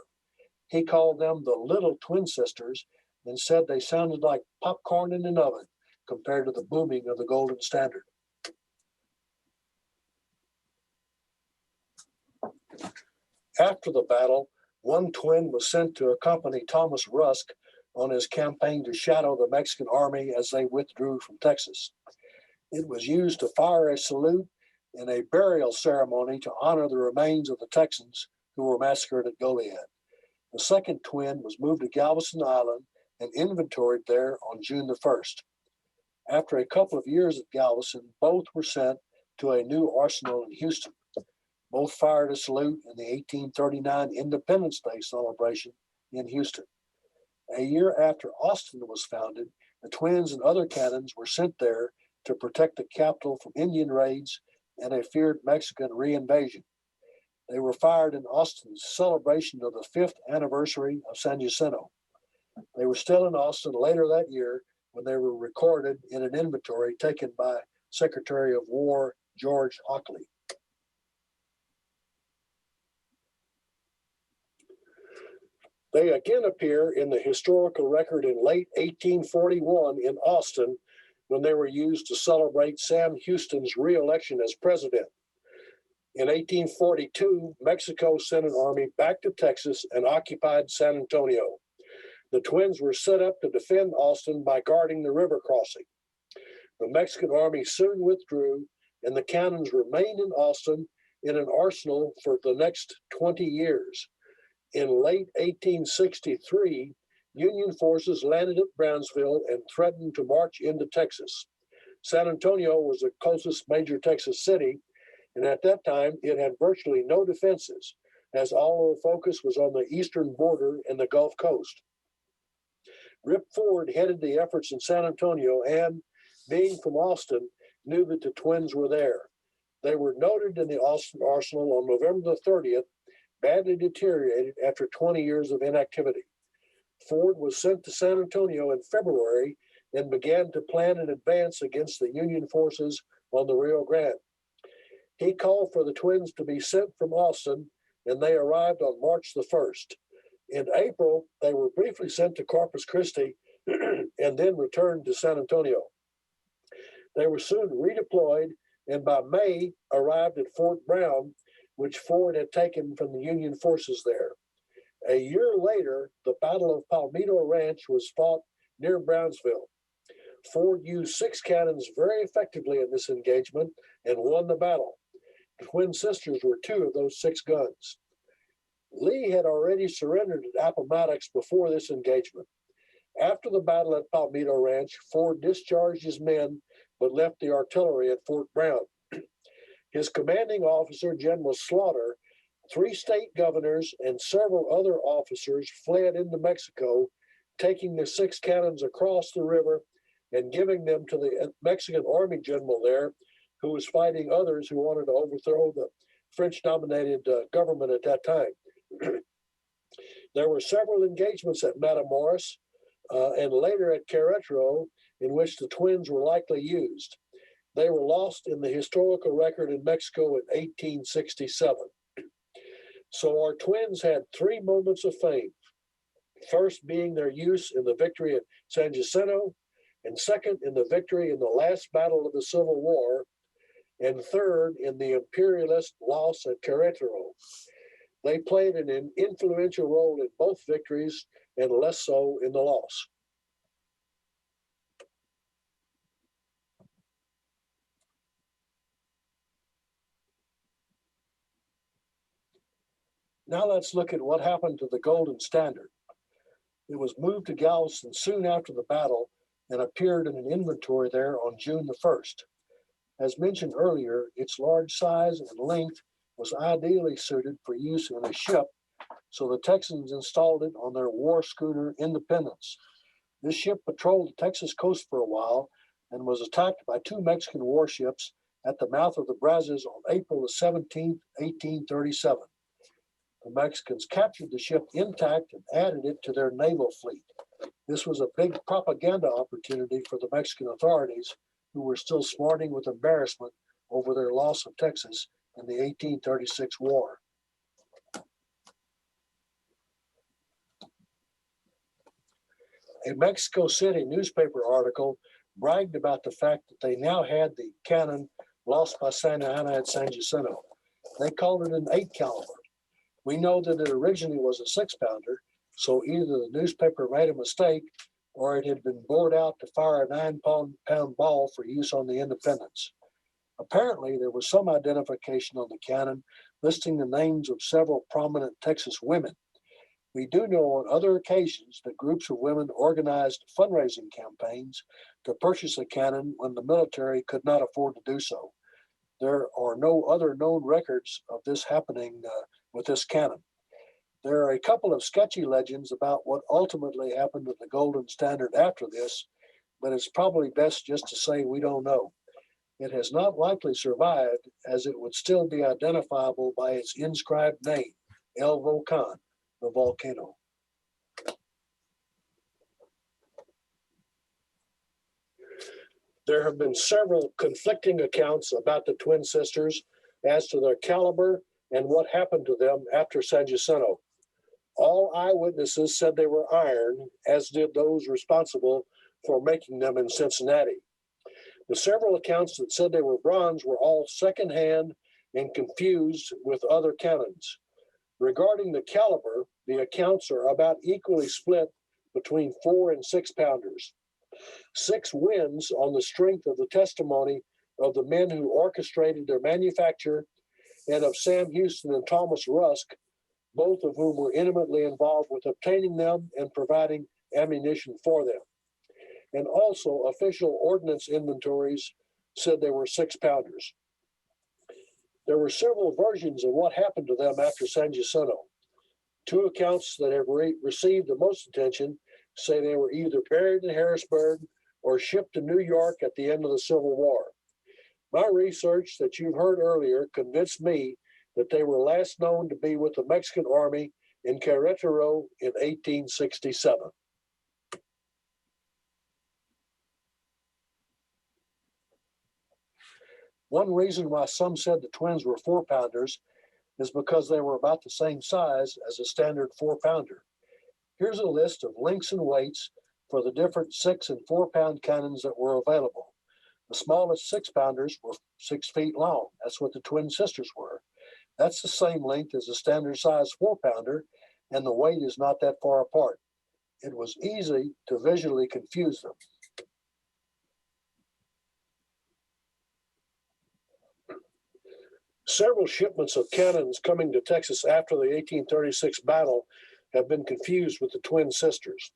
He called them the little twin sisters and said they sounded like popcorn in an oven compared to the booming of the Golden Standard. After the battle, one twin was sent to accompany Thomas Rusk on his campaign to shadow the Mexican army as they withdrew from Texas. It was used to fire a salute and a burial ceremony to honor the remains of the Texans who were massacred at Goliad. The second twin was moved to Galveston Island and inventoried there on June the 1st. After a couple of years at Galveston, both were sent to a new arsenal in Houston. Both fired a salute in the 1839 Independence Day celebration in Houston. A year after Austin was founded, the twins and other cannons were sent there to protect the capital from Indian raids and a feared Mexican reinvasion. They were fired in Austin's celebration of the 5th anniversary of San Jacinto. They were still in Austin later that year when they were recorded in an inventory taken by Secretary of War George Hockley. They again appear in the historical record in late 1841 in Austin when they were used to celebrate Sam Houston's re-election as president. In 1842, Mexico sent an army back to Texas and occupied San Antonio. The twins were set up to defend Austin by guarding the river crossing. The Mexican army soon withdrew, and the cannons remained in Austin in an arsenal for the next 20 years. In late 1863, Union forces landed at Brownsville and threatened to march into Texas. San Antonio was the closest major Texas city, and at that time it had virtually no defenses, as all of the focus was on the eastern border and the Gulf Coast. Rip Ford headed the efforts in San Antonio and, being from Austin, knew that the twins were there. They were noted in the Austin arsenal on November the 30th, badly deteriorated after 20 years of inactivity. Ford was sent to San Antonio in February and began to plan an advance against the Union forces on the Rio Grande. He called for the twins to be sent from Austin, and they arrived on March the 1st. In April, they were briefly sent to Corpus Christi and then returned to San Antonio. They were soon redeployed and by May arrived at Fort Brown, which Ford had taken from the Union forces there. A year later, the Battle of Palmito Ranch was fought near Brownsville. Ford used 6 cannons very effectively in this engagement and won the battle. The twin sisters were 2 of those 6 guns. Lee had already surrendered at Appomattox before this engagement. After the battle at Palmito Ranch, Ford discharged his men but left the artillery at Fort Brown. His commanding officer, General Slaughter, 3 state governors, and several other officers fled into Mexico, taking the 6 cannons across the river and giving them to the Mexican army general there, who was fighting others who wanted to overthrow the French-dominated government at that time. There were several engagements at Matamoros and later at Querétaro in which the twins were likely used. They were lost in the historical record in Mexico in 1867. So our twins had three moments of fame. First being their use in the victory at San Jacinto, and second in the victory in the last battle of the Civil War, and third in the imperialist loss at Querétaro. They played an influential role in both victories and less so in the loss. Now let's look at what happened to the Golden Standard. It was moved to Galveston soon after the battle and appeared in an inventory there on June the 1st. As mentioned earlier, its large size and length was ideally suited for use in a ship, so the Texans installed it on their war schooner Independence. This ship patrolled the Texas coast for a while and was attacked by two Mexican warships at the mouth of the Brazos on April the 17th, 1837. The Mexicans captured the ship intact and added it to their naval fleet. This was a big propaganda opportunity for the Mexican authorities, who were still smarting with embarrassment over their loss of Texas in the 1836 war. A Mexico City newspaper article bragged about the fact that they now had the cannon lost by Santa Anna at San Jacinto. They called it an 8 caliber. We know that it originally was a 6-pounder, so either the newspaper made a mistake or it had been bored out to fire a 9-pound ball for use on the Independence. Apparently, there was some identification on the cannon listing the names of several prominent Texas women. We do know on other occasions that groups of women organized fundraising campaigns to purchase a cannon when the military could not afford to do so. There are no other known records of this happening with this cannon. There are a couple of sketchy legends about what ultimately happened to the Golden Standard after this, but it's probably best just to say we don't know. It has not likely survived, as it would still be identifiable by its inscribed name, El Volcan, the volcano. There have been several conflicting accounts about the twin sisters as to their caliber and what happened to them after San Jacinto. All eyewitnesses said they were iron, as did those responsible for making them in Cincinnati. The several accounts that said they were bronze were all secondhand and confused with other cannons. Regarding the caliber, the accounts are about equally split between 4 and 6 pounders. 6 wins on the strength of the testimony of the men who orchestrated their manufacture and of Sam Houston and Thomas Rusk, both of whom were intimately involved with obtaining them and providing ammunition for them. And also official ordnance inventories said they were 6 pounders. There were several versions of what happened to them after San Jacinto. 2 accounts that have received the most attention say they were either buried in Harrisburg or shipped to New York at the end of the Civil War. My research that you've heard earlier convinced me that they were last known to be with the Mexican Army in Querétaro in 1867. One reason why some said the twins were 4-pounders is because they were about the same size as a standard 4-pounder. Here's a list of lengths and weights for the different 6 and 4-pound cannons that were available. The smallest 6-pounders were 6 feet long. That's what the twin sisters were. That's the same length as a standard size 4-pounder, and the weight is not that far apart. It was easy to visually confuse them. Several shipments of cannons coming to Texas after the 1836 battle have been confused with the twin sisters.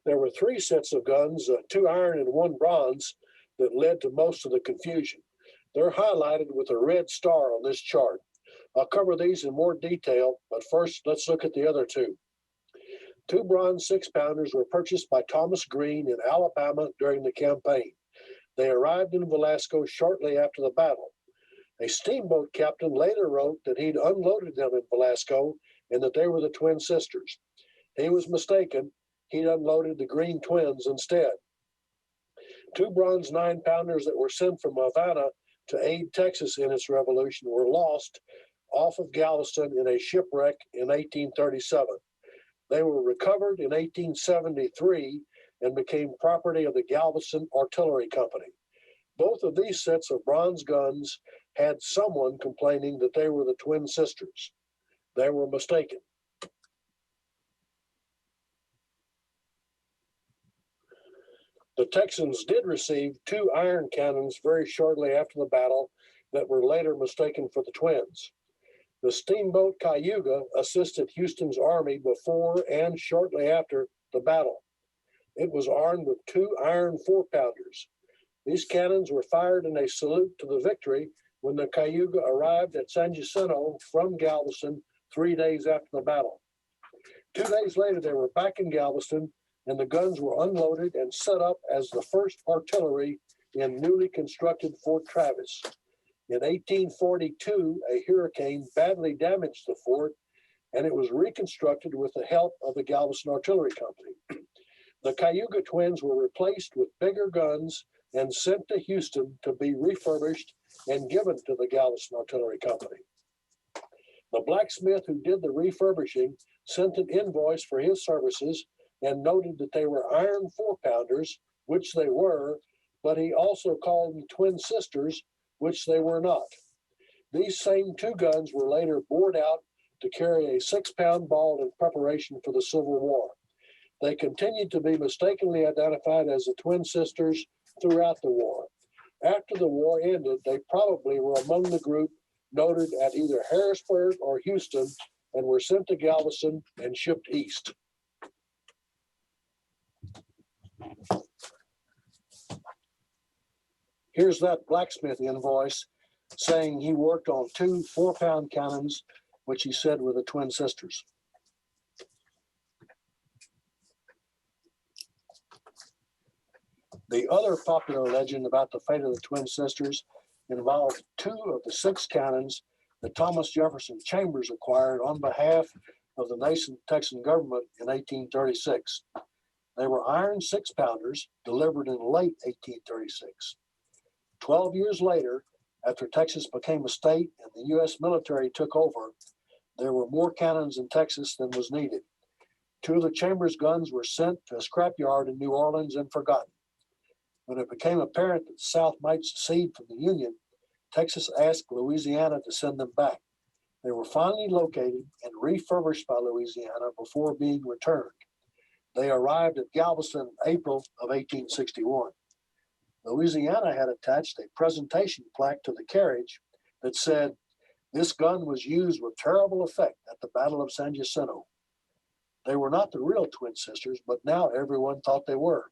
There were 3 sets of guns, 2 iron and 1 bronze, that led to most of the confusion. They're highlighted with a red star on this chart. I'll cover these in more detail, but first let's look at the other 2. 2 bronze 6-pounders were purchased by Thomas Green in Alabama during the campaign. They arrived in Velasco shortly after the battle. A steamboat captain later wrote that he'd unloaded them in Velasco and that they were the twin sisters. He was mistaken. He'd unloaded the green twins instead. 2 bronze 9-pounders that were sent from Havana to aid Texas in its revolution were lost off of Galveston in a shipwreck in 1837. They were recovered in 1873 and became property of the Galveston Artillery Company. Both of these sets of bronze guns had someone complaining that they were the twin sisters. They were mistaken. The Texans did receive 2 iron cannons very shortly after the battle that were later mistaken for the twins. The steamboat Cayuga assisted Houston's army before and shortly after the battle. It was armed with 2 iron 4-pounders. These cannons were fired in a salute to the victory when the Cayuga arrived at San Jacinto from Galveston 3 days after the battle. 2 days later, they were back in Galveston, and the guns were unloaded and set up as the first artillery in newly constructed Fort Travis. In 1842, a hurricane badly damaged the fort, and it was reconstructed with the help of the Galveston Artillery Company. The Cayuga twins were replaced with bigger guns and sent to Houston to be refurbished and given to the Galveston Artillery Company. The blacksmith who did the refurbishing sent an invoice for his services and noted that they were iron 4-pounders, which they were, but he also called them twin sisters, which they were not. These same 2 guns were later bored out to carry a 6-pound ball in preparation for the Civil War. They continued to be mistakenly identified as the twin sisters throughout the war. After the war ended, they probably were among the group noted at either Harrisburg or Houston and were sent to Galveston and shipped east. Here's that blacksmith invoice saying he worked on 2 4-pound cannons, which he said were the twin sisters. The other popular legend about the fate of the twin sisters involved 2 of the 6 cannons that Thomas Jefferson Chambers acquired on behalf of the nascent Texan government in 1836. They were iron 6-pounders delivered in late 1836. 12 years later, after Texas became a state and the U.S. military took over, there were more cannons in Texas than was needed. 2 of the Chambers guns were sent to a scrapyard in New Orleans and forgotten. When it became apparent that the South might secede from the Union, Texas asked Louisiana to send them back. They were finally located and refurbished by Louisiana before being returned. They arrived at Galveston in April of 1861. Louisiana had attached a presentation plaque to the carriage that said, "This gun was used with terrible effect at the Battle of San Jacinto." They were not the real twin sisters, but now everyone thought they were.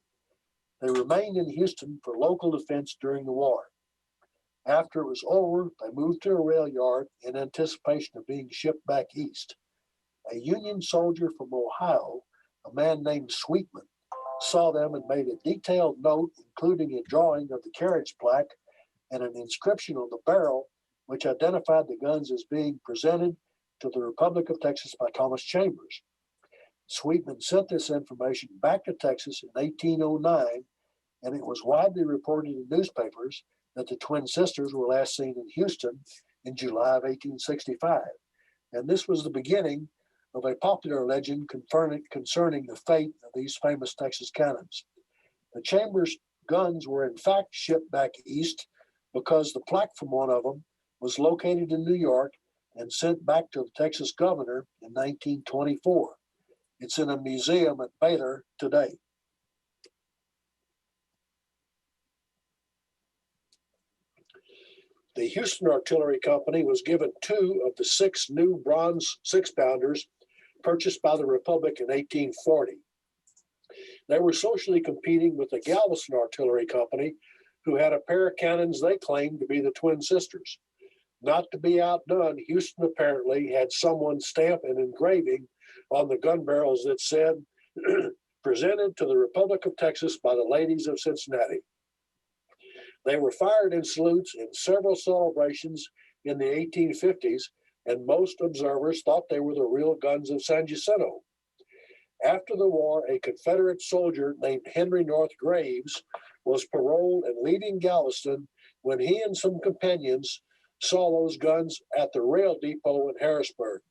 They remained in Houston for local defense during the war. After it was over, they moved to a rail yard in anticipation of being shipped back east. A Union soldier from Ohio, a man named Sweetman, saw them and made a detailed note, including a drawing of the carriage plaque and an inscription on the barrel, which identified the guns as being presented to the Republic of Texas by Thomas Chambers. Sweetman sent this information back to Texas in 1809, and it was widely reported in newspapers that the twin sisters were last seen in Houston in July of 1865. And this was the beginning of a popular legend concerning the fate of these famous Texas cannons. The Chambers guns were in fact shipped back east because the plaque from one of them was located in New York and sent back to the Texas governor in 1924. It's in a museum at Baylor today. The Houston Artillery Company was given 2 of the 6 new bronze 6-pounders purchased by the Republic in 1840. They were socially competing with the Galveston Artillery Company, who had a pair of cannons they claimed to be the twin sisters. Not to be outdone, Houston apparently had someone stamp an engraving on the gun barrels that said, "Presented to the Republic of Texas by the ladies of Cincinnati." They were fired in salutes in several celebrations in the 1850s, and most observers thought they were the real guns of San Jacinto. After the war, a Confederate soldier named Henry North Graves was paroled and leaving Galveston when he and some companions saw those guns at the rail depot in Harrisburg.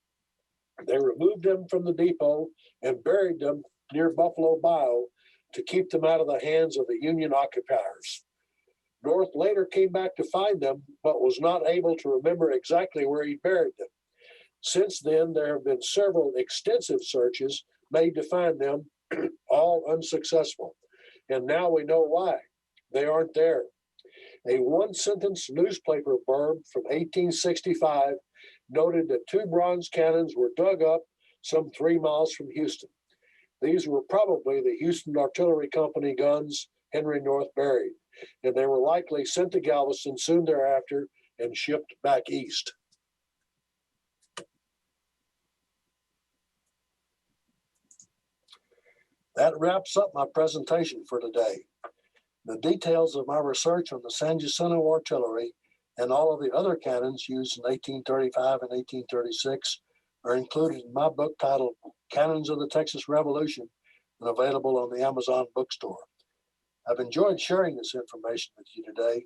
They removed them from the depot and buried them near Buffalo Bayou to keep them out of the hands of the Union occupiers. North later came back to find them, but was not able to remember exactly where he buried them. Since then, there have been several extensive searches made to find them, all unsuccessful. And now we know why. They aren't there. A one-sentence newspaper blurb from 1865 noted that 2 bronze cannons were dug up some 3 miles from Houston. These were probably the Houston Artillery Company guns Henry North buried, and they were likely sent to Galveston soon thereafter and shipped back east. That wraps up my presentation for today. The details of my research on the San Jacinto artillery and all of the other cannons used in 1835 and 1836 are included in my book titled Cannons of the Texas Revolution and available on the Amazon bookstore. I've enjoyed sharing this information with you today,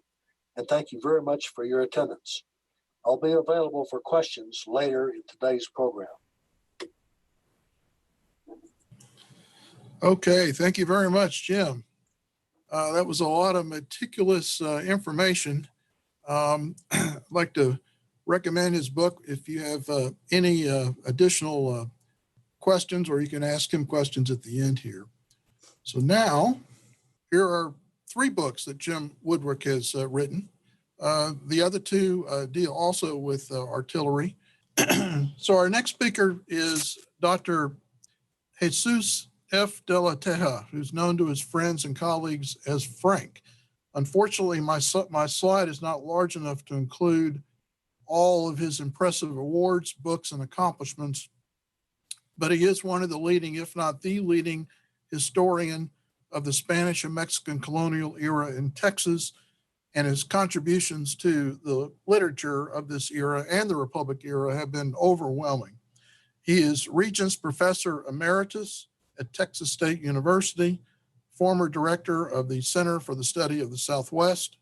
and thank you very much for your attendance. I'll be available for questions later in today's program. Okay, thank you very much, Jim. That was a lot of meticulous information. I'd like to recommend his book if you have any additional questions, or you can ask him questions at the end here. So now, here are 3 books that Jim Woodward has written. The other 2 deal also with artillery. So our next speaker is Dr. Jesus F. de la Teja, who's known to his friends and colleagues as Frank. Unfortunately, my slide is not large enough to include all of his impressive awards, books, and accomplishments, but he is one of the leading, if not the leading, historian of the Spanish and Mexican colonial era in Texas, and his contributions to the literature of this era and the Republic era have been overwhelming. He is Regents Professor Emeritus at Texas State University, former director of the Center for the Study of the Southwest,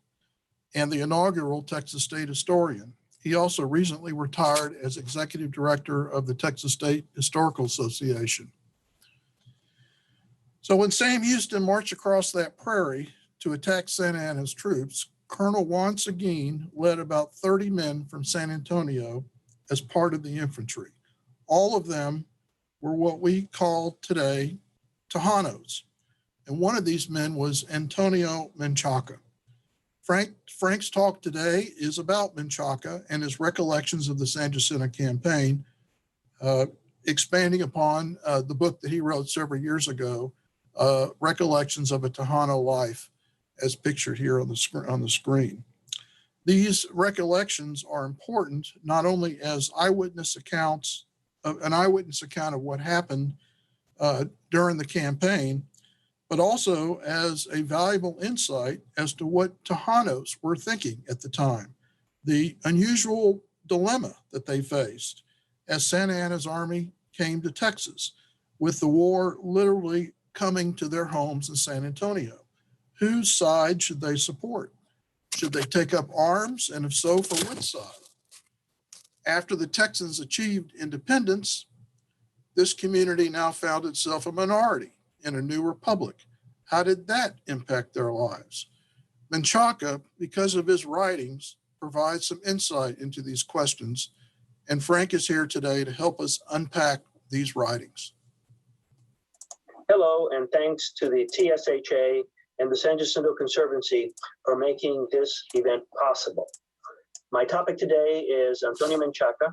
and the inaugural Texas State historian. He also recently retired as executive director of the Texas State Historical Association. So when Sam Houston marched across that prairie to attack Santa Anna's troops, Colonel Juan Seguin led about 30 men from San Antonio as part of the infantry. All of them were what we call today Tejanos. And one of these men was Antonio Menchaca. Frank's talk today is about Menchaca and his recollections of the San Jacinto campaign, expanding upon the book that he wrote several years ago, Recollections of a Tejano Life, as pictured here on the screen. These recollections are important not only as an eyewitness account of what happened during the campaign, but also as a valuable insight as to what Tejanos were thinking at the time, the unusual dilemma that they faced as Santa Anna's army came to Texas, with the war literally coming to their homes in San Antonio. Whose side should they support? Should they take up arms, and if so, for which side? After the Texans achieved independence, this community now found itself a minority in a new republic. How did that impact their lives? Menchaca, because of his writings, provides some insight into these questions, and Frank is here today to help us unpack these writings. Hello, and thanks to the TSHA and the San Jacinto Conservancy for making this event possible. My topic today is Antonio Menchaca,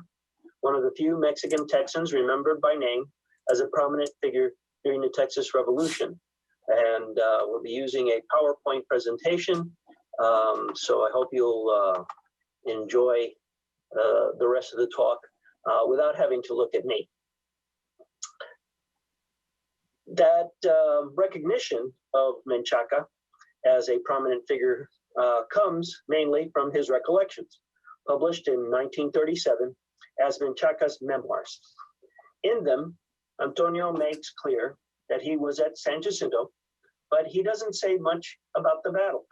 one of the few Mexican Texans remembered by name as a prominent figure during the Texas Revolution. And we'll be using a PowerPoint presentation, so I hope you'll enjoy the rest of the talk without having to look at me. That recognition of Menchaca as a prominent figure comes mainly from his recollections, published in 1937 as Menchaca's memoirs. In them, Antonio makes clear that he was at San Jacinto, but he doesn't say much about the battle.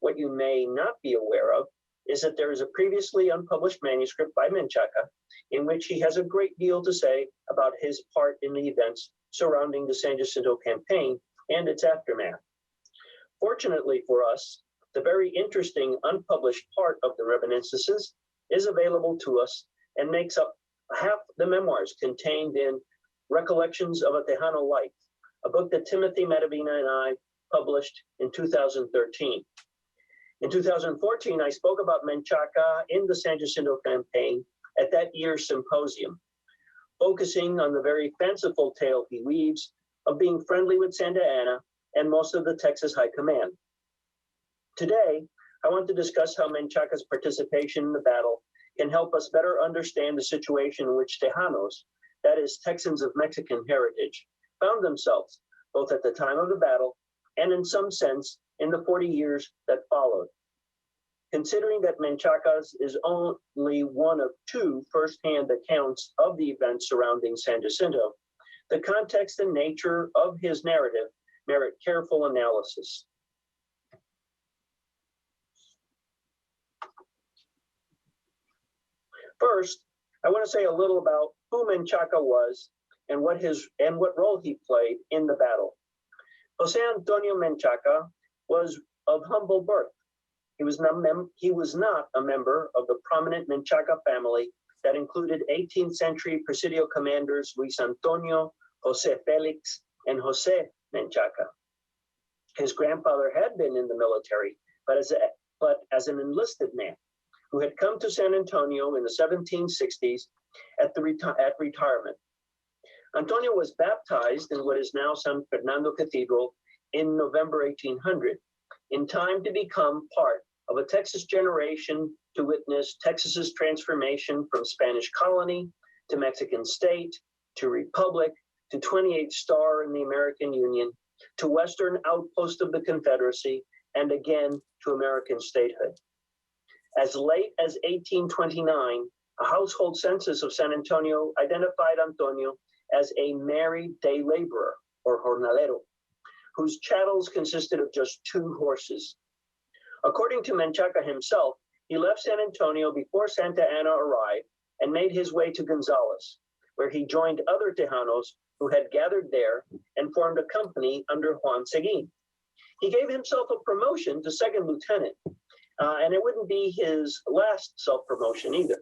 What you may not be aware of is that there is a previously unpublished manuscript by Menchaca in which he has a great deal to say about his part in the events surrounding the San Jacinto campaign and its aftermath. Fortunately for us, the very interesting unpublished part of the reminiscences is available to us and makes up half the memoirs contained in Recollections of a Tejano Life, a book that Timothy Medavina and I published in 2013. In 2014, I spoke about Menchaca in the San Jacinto campaign at that year's symposium, focusing on the very fanciful tale he weaves of being friendly with Santa Anna and most of the Texas High Command. Today, I want to discuss how Menchaca's participation in the battle can help us better understand the situation in which Tejanos, that is, Texans of Mexican heritage, found themselves both at the time of the battle and in some sense in the 40 years that followed. Considering that Menchaca's is only one of two firsthand accounts of the events surrounding San Jacinto, the context and nature of his narrative merit careful analysis. First, I want to say a little about who Menchaca was and what role he played in the battle. Jose Antonio Menchaca was of humble birth. He was not a member of the prominent Menchaca family that included 18th century Presidio commanders Luis Antonio, Jose Felix, and Jose Menchaca. His grandfather had been in the military, but as an enlisted man who had come to San Antonio in the 1760s at retirement. Antonio was baptized in what is now San Fernando Cathedral in November 1800, in time to become part of a Texas generation to witness Texas's transformation from Spanish colony to Mexican state to republic to 28th star in the American Union to Western outpost of the Confederacy and again to American statehood. As late as 1829, a household census of San Antonio identified Antonio as a married day laborer or jornalero, whose chattels consisted of just 2 horses. According to Menchaca himself, he left San Antonio before Santa Anna arrived and made his way to Gonzales, where he joined other Tejanos who had gathered there and formed a company under Juan Seguin. He gave himself a promotion to 2nd lieutenant, and it wouldn't be his last self-promotion either,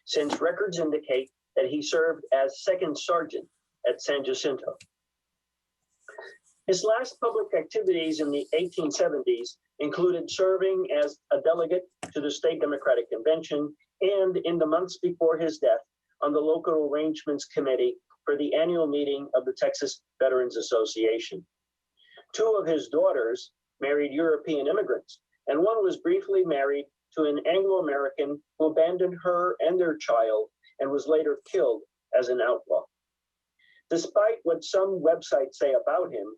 since records indicate that he served as 2nd sergeant at San Jacinto. His last public activities in the 1870s included serving as a delegate to the State Democratic Convention and, in the months before his death, on the Local Arrangements Committee for the annual meeting of the Texas Veterans Association. 2 of his daughters married European immigrants, and one was briefly married to an Anglo-American who abandoned her and their child and was later killed as an outlaw. Despite what some websites say about him,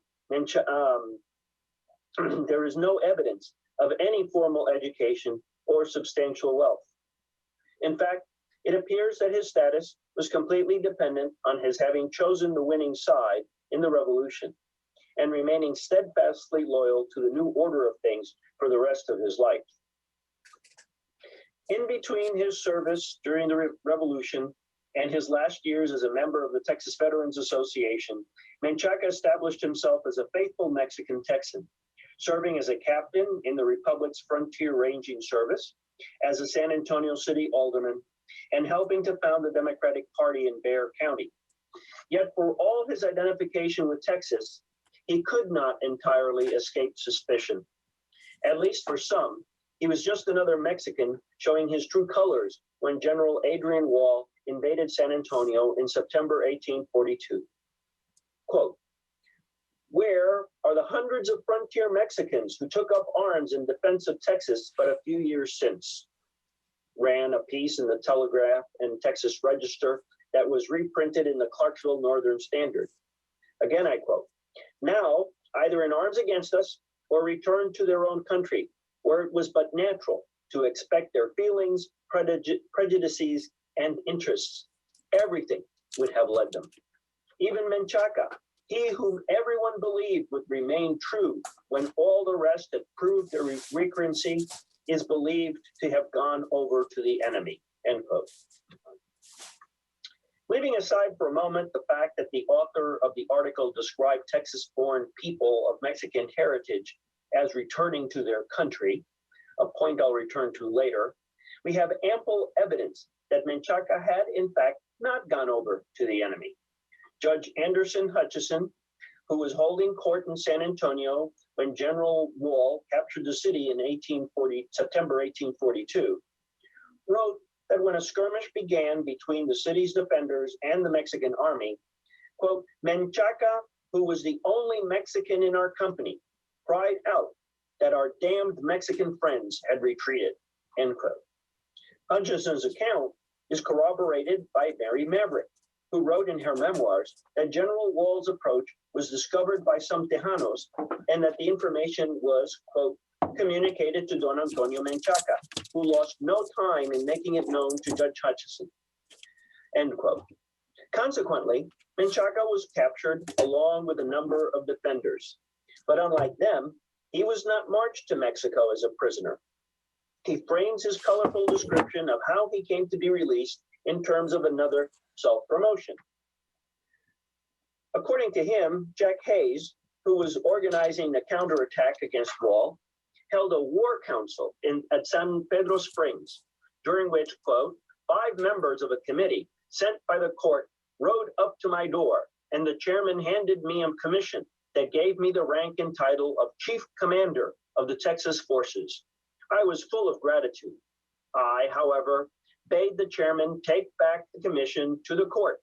there is no evidence of any formal education or substantial wealth. In fact, it appears that his status was completely dependent on his having chosen the winning side in the revolution and remaining steadfastly loyal to the new order of things for the rest of his life. In between his service during the revolution and his last years as a member of the Texas Veterans Association, Menchaca established himself as a faithful Mexican Texan, serving as a captain in the Republic's Frontier Ranging Service, as a San Antonio City alderman, and helping to found the Democratic Party in Bexar County. Yet for all his identification with Texas, he could not entirely escape suspicion. At least for some, he was just another Mexican showing his true colors when General Adrian Wall invaded San Antonio in September 1842. Quote, "Where are the hundreds of frontier Mexicans who took up arms in defense of Texas but a few years since?" ran a piece in the Telegraph and Texas Register that was reprinted in the Clarksville Northern Standard. Again, I quote, "Now, either in arms against us or return to their own country, where it was but natural to expect their feelings, prejudices, and interests, everything would have led them. Even Menchaca, he whom everyone believed would remain true when all the rest had proved their recurrency, is believed to have gone over to the enemy, end quote. Leaving aside for a moment the fact that the author of the article described Texas-born people of Mexican heritage as returning to their country, a point I'll return to later, we have ample evidence that Menchaca had in fact not gone over to the enemy. Judge Anderson Hutchison, who was holding court in San Antonio when General Wall captured the city in September 1842, wrote that when a skirmish began between the city's defenders and the Mexican army, quote, Menchaca, who was the only Mexican in our company, cried out that our damned Mexican friends had retreated, end quote. Hutchison's account is corroborated by Mary Maverick, who wrote in her memoirs that General Wall's approach was discovered by some Tejanos and that the information was, quote, communicated to Don Antonio Menchaca, who lost no time in making it known to Judge Hutchison, end quote. Consequently, Menchaca was captured along with a number of defenders, but unlike them, he was not marched to Mexico as a prisoner. He frames his colorful description of how he came to be released in terms of another self-promotion. According to him, Jack Hayes, who was organizing the counterattack against Wall, held a war council at San Pedro Springs, during which, quote, 5 members of a committee sent by the court rode up to my door, and the chairman handed me a commission that gave me the rank and title of Chief Commander of the Texas Forces. I was full of gratitude. I, however, bade the chairman take back the commission to the court,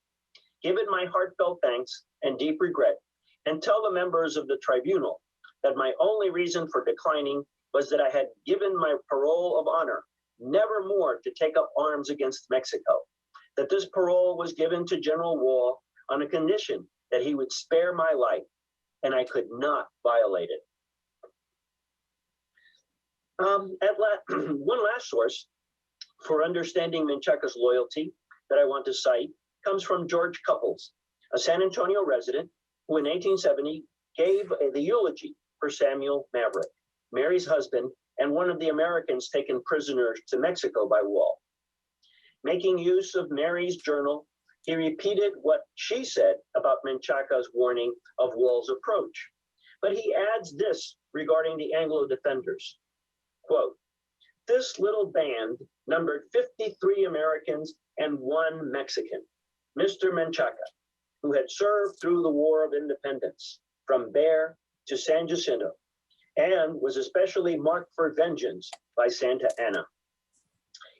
give it my heartfelt thanks and deep regret, and tell the members of the tribunal that my only reason for declining was that I had given my parole of honor never more to take up arms against Mexico, that this parole was given to General Wall on a condition that he would spare my life, and I could not violate it. One last source for understanding Menchaca's loyalty that I want to cite comes from George Couples, a San Antonio resident who in 1870 gave the eulogy for Samuel Maverick, Mary's husband, and one of the Americans taken prisoners to Mexico by Wall. Making use of Mary's journal, he repeated what she said about Menchaca's warning of Wall's approach. But he adds this regarding the Anglo defenders, quote, this little band numbered 53 Americans and 1 Mexican, Mr. Menchaca, who had served through the War of Independence from Bear to San Jacinto, and was especially marked for vengeance by Santa Anna.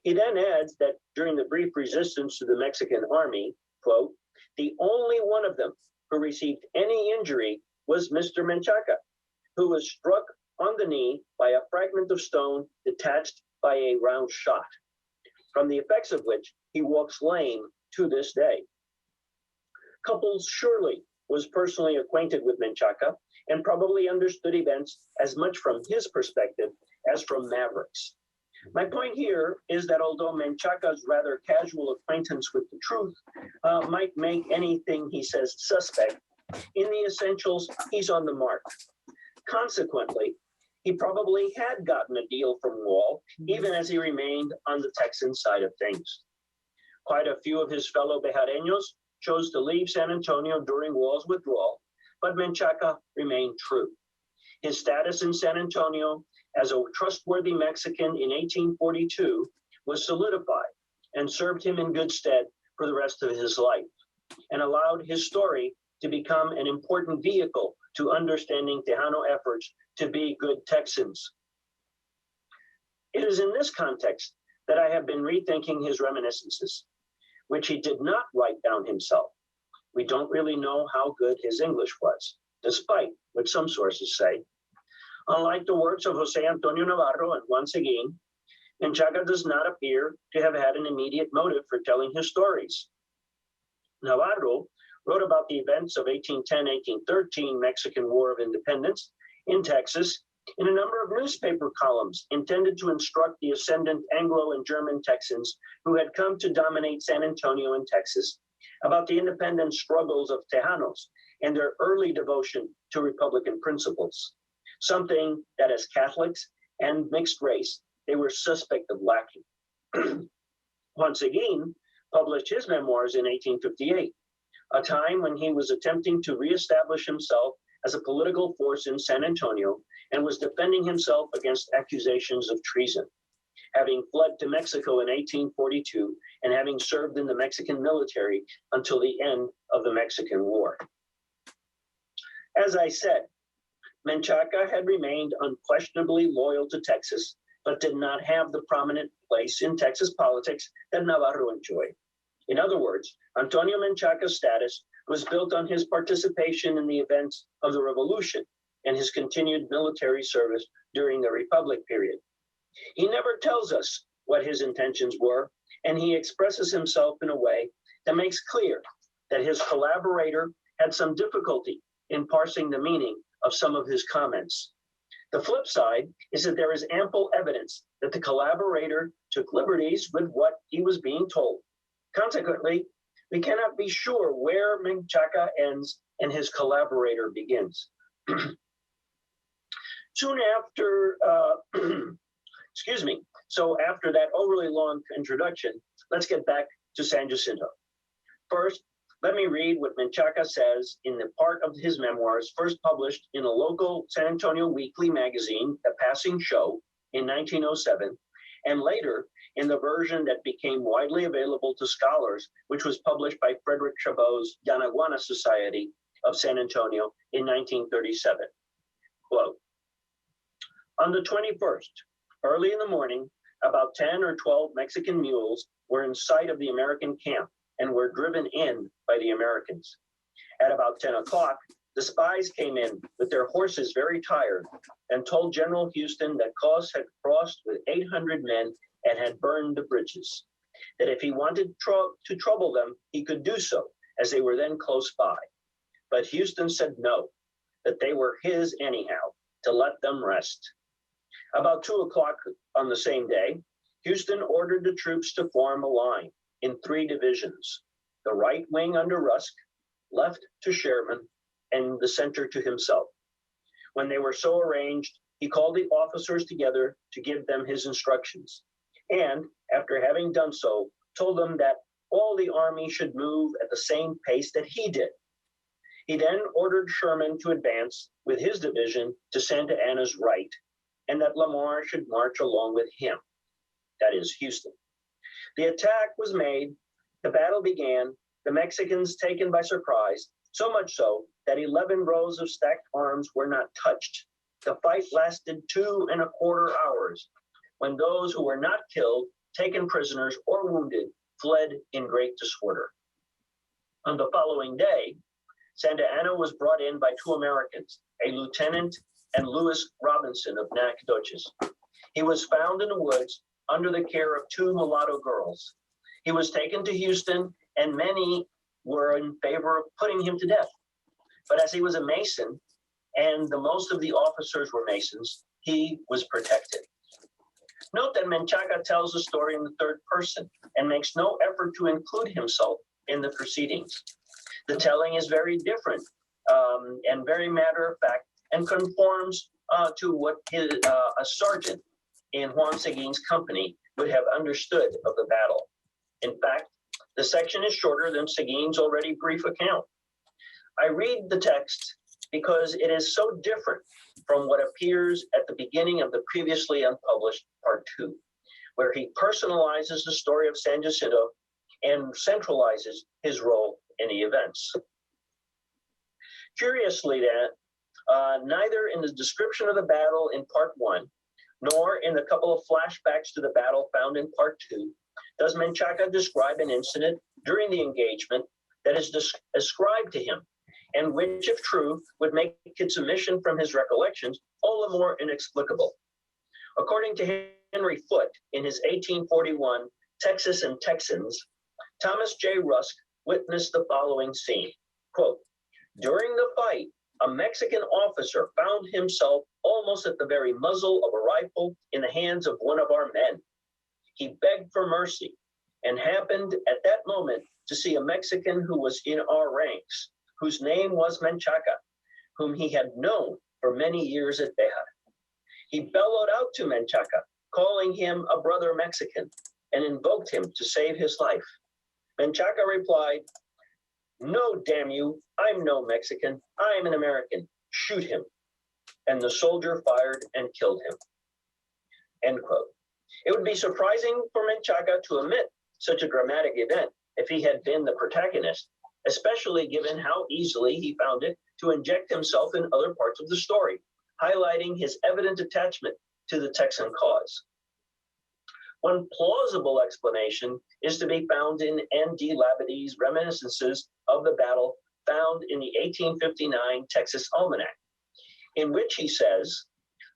He then adds that during the brief resistance to the Mexican army, quote, the only one of them who received any injury was Mr. Menchaca, who was struck on the knee by a fragment of stone detached by a round shot, from the effects of which he walks lame to this day. Couples surely was personally acquainted with Menchaca and probably understood events as much from his perspective as from Maverick's. My point here is that although Menchaca's rather casual acquaintance with the truth might make anything he says suspect, in the essentials, he's on the mark. Consequently, he probably had gotten a deal from Wall, even as he remained on the Texan side of things. Quite a few of his fellow Bejareños chose to leave San Antonio during Wall's withdrawal, but Menchaca remained true. His status in San Antonio as a trustworthy Mexican in 1842 was solidified and served him in good stead for the rest of his life, and allowed his story to become an important vehicle to understanding Tejano efforts to be good Texans. It is in this context that I have been rethinking his reminiscences, which he did not write down himself. We don't really know how good his English was, despite what some sources say. Unlike the works of Jose Antonio Navarro and Juan Seguin, Menchaca does not appear to have had an immediate motive for telling his stories. Navarro wrote about the events of 1810-1813 Mexican War of Independence in Texas In a number of newspaper columns intended to instruct the ascendant Anglo and German Texans who had come to dominate San Antonio and Texas about the independent struggles of Tejanos and their early devotion to Republican principles, something that as Catholics and mixed race, they were suspect of lacking. Juan Seguin published his memoirs in 1858, a time when he was attempting to reestablish himself as a political force in San Antonio and was defending himself against accusations of treason, having fled to Mexico in 1842 and having served in the Mexican military until the end of the Mexican War. As I said, Menchaca had remained unquestionably loyal to Texas, but did not have the prominent place in Texas politics that Navarro enjoyed. In other words, Antonio Menchaca's status was built on his participation in the events of the Revolution and his continued military service during the Republic period. He never tells us what his intentions were, and he expresses himself in a way that makes clear that his collaborator had some difficulty in parsing the meaning of some of his comments. The flip side is that there is ample evidence that the collaborator took liberties with what he was being told. Consequently, we cannot be sure where Menchaca ends and his collaborator begins. Soon after, so after that overly long introduction, let's get back to San Jacinto. First, let me read what Menchaca says in the part of his memoirs first published in a local San Antonio weekly magazine, The Passing Show, in 1907, and later in the version that became widely available to scholars, which was published by Frederick Chabot's Yanaguana Society of San Antonio in 1937. Quote, on the 21st, early in the morning, about 10 or 12 Mexican mules were in sight of the American camp and were driven in by the Americans. At about 10 o'clock, the spies came in with their horses very tired and told General Houston that Cos had crossed with 800 men and had burned the bridges, that if he wanted to trouble them, he could do so, as they were then close by. But Houston said no, that they were his anyhow, to let them rest. About 2 o'clock on the same day, Houston ordered the troops to form a line in 3 divisions, the right wing under Rusk, left to Sherman, and the center to himself. When they were so arranged, he called the officers together to give them his instructions, and after having done so, told them that all the army should move at the same pace that he did. He then ordered Sherman to advance with his division to Santa Anna's right, and that Lamar should march along with him, that is, Houston. The attack was made, the battle began, the Mexicans taken by surprise, so much so that 11 rows of stacked arms were not touched. The fight lasted 2¼ hours, when those who were not killed, taken prisoners, or wounded fled in great disorder. On the following day, Santa Anna was brought in by 2 Americans, a lieutenant and Louis Robinson of Nacogdoches. He was found in the woods under the care of 2 mulatto girls. He was taken to Houston, and many were in favor of putting him to death. But as he was a Mason, and the most of the officers were Masons, he was protected. Note that Menchaca tells the story in the 3rd person and makes no effort to include himself in the proceedings. The telling is very different and very matter of fact, and conforms to what a sergeant in Juan Seguin's company would have understood of the battle. In fact, the section is shorter than Seguin's already brief account. I read the text because it is so different from what appears at the beginning of the previously unpublished Part 2, where he personalizes the story of San Jacinto and centralizes his role in the events. Curiously, neither in the description of the battle in Part 1, nor in the couple of flashbacks to the battle found in Part 2, does Menchaca describe an incident during the engagement that is ascribed to him, and which, if true, would make its omission from his recollections all the more inexplicable. According to Henry Foote, in his 1841 Texas and Texans, Thomas J. Rusk witnessed the following scene. Quote, during the fight, a Mexican officer found himself almost at the very muzzle of a rifle in the hands of one of our men. He begged for mercy and happened at that moment to see a Mexican who was in our ranks, whose name was Menchaca, whom he had known for many years at Bejar. He bellowed out to Menchaca, calling him a brother Mexican, and invoked him to save his life. Menchaca replied, "No, damn you, I'm no Mexican, I'm an American, shoot him." And the soldier fired and killed him. End quote. It would be surprising for Menchaca to omit such a dramatic event if he had been the protagonist, especially given how easily he found it to inject himself in other parts of the story, highlighting his evident attachment to the Texan cause. One plausible explanation is to be found in N.D. Labadee's reminiscences of the battle found in the 1859 Texas Almanac, in which he says,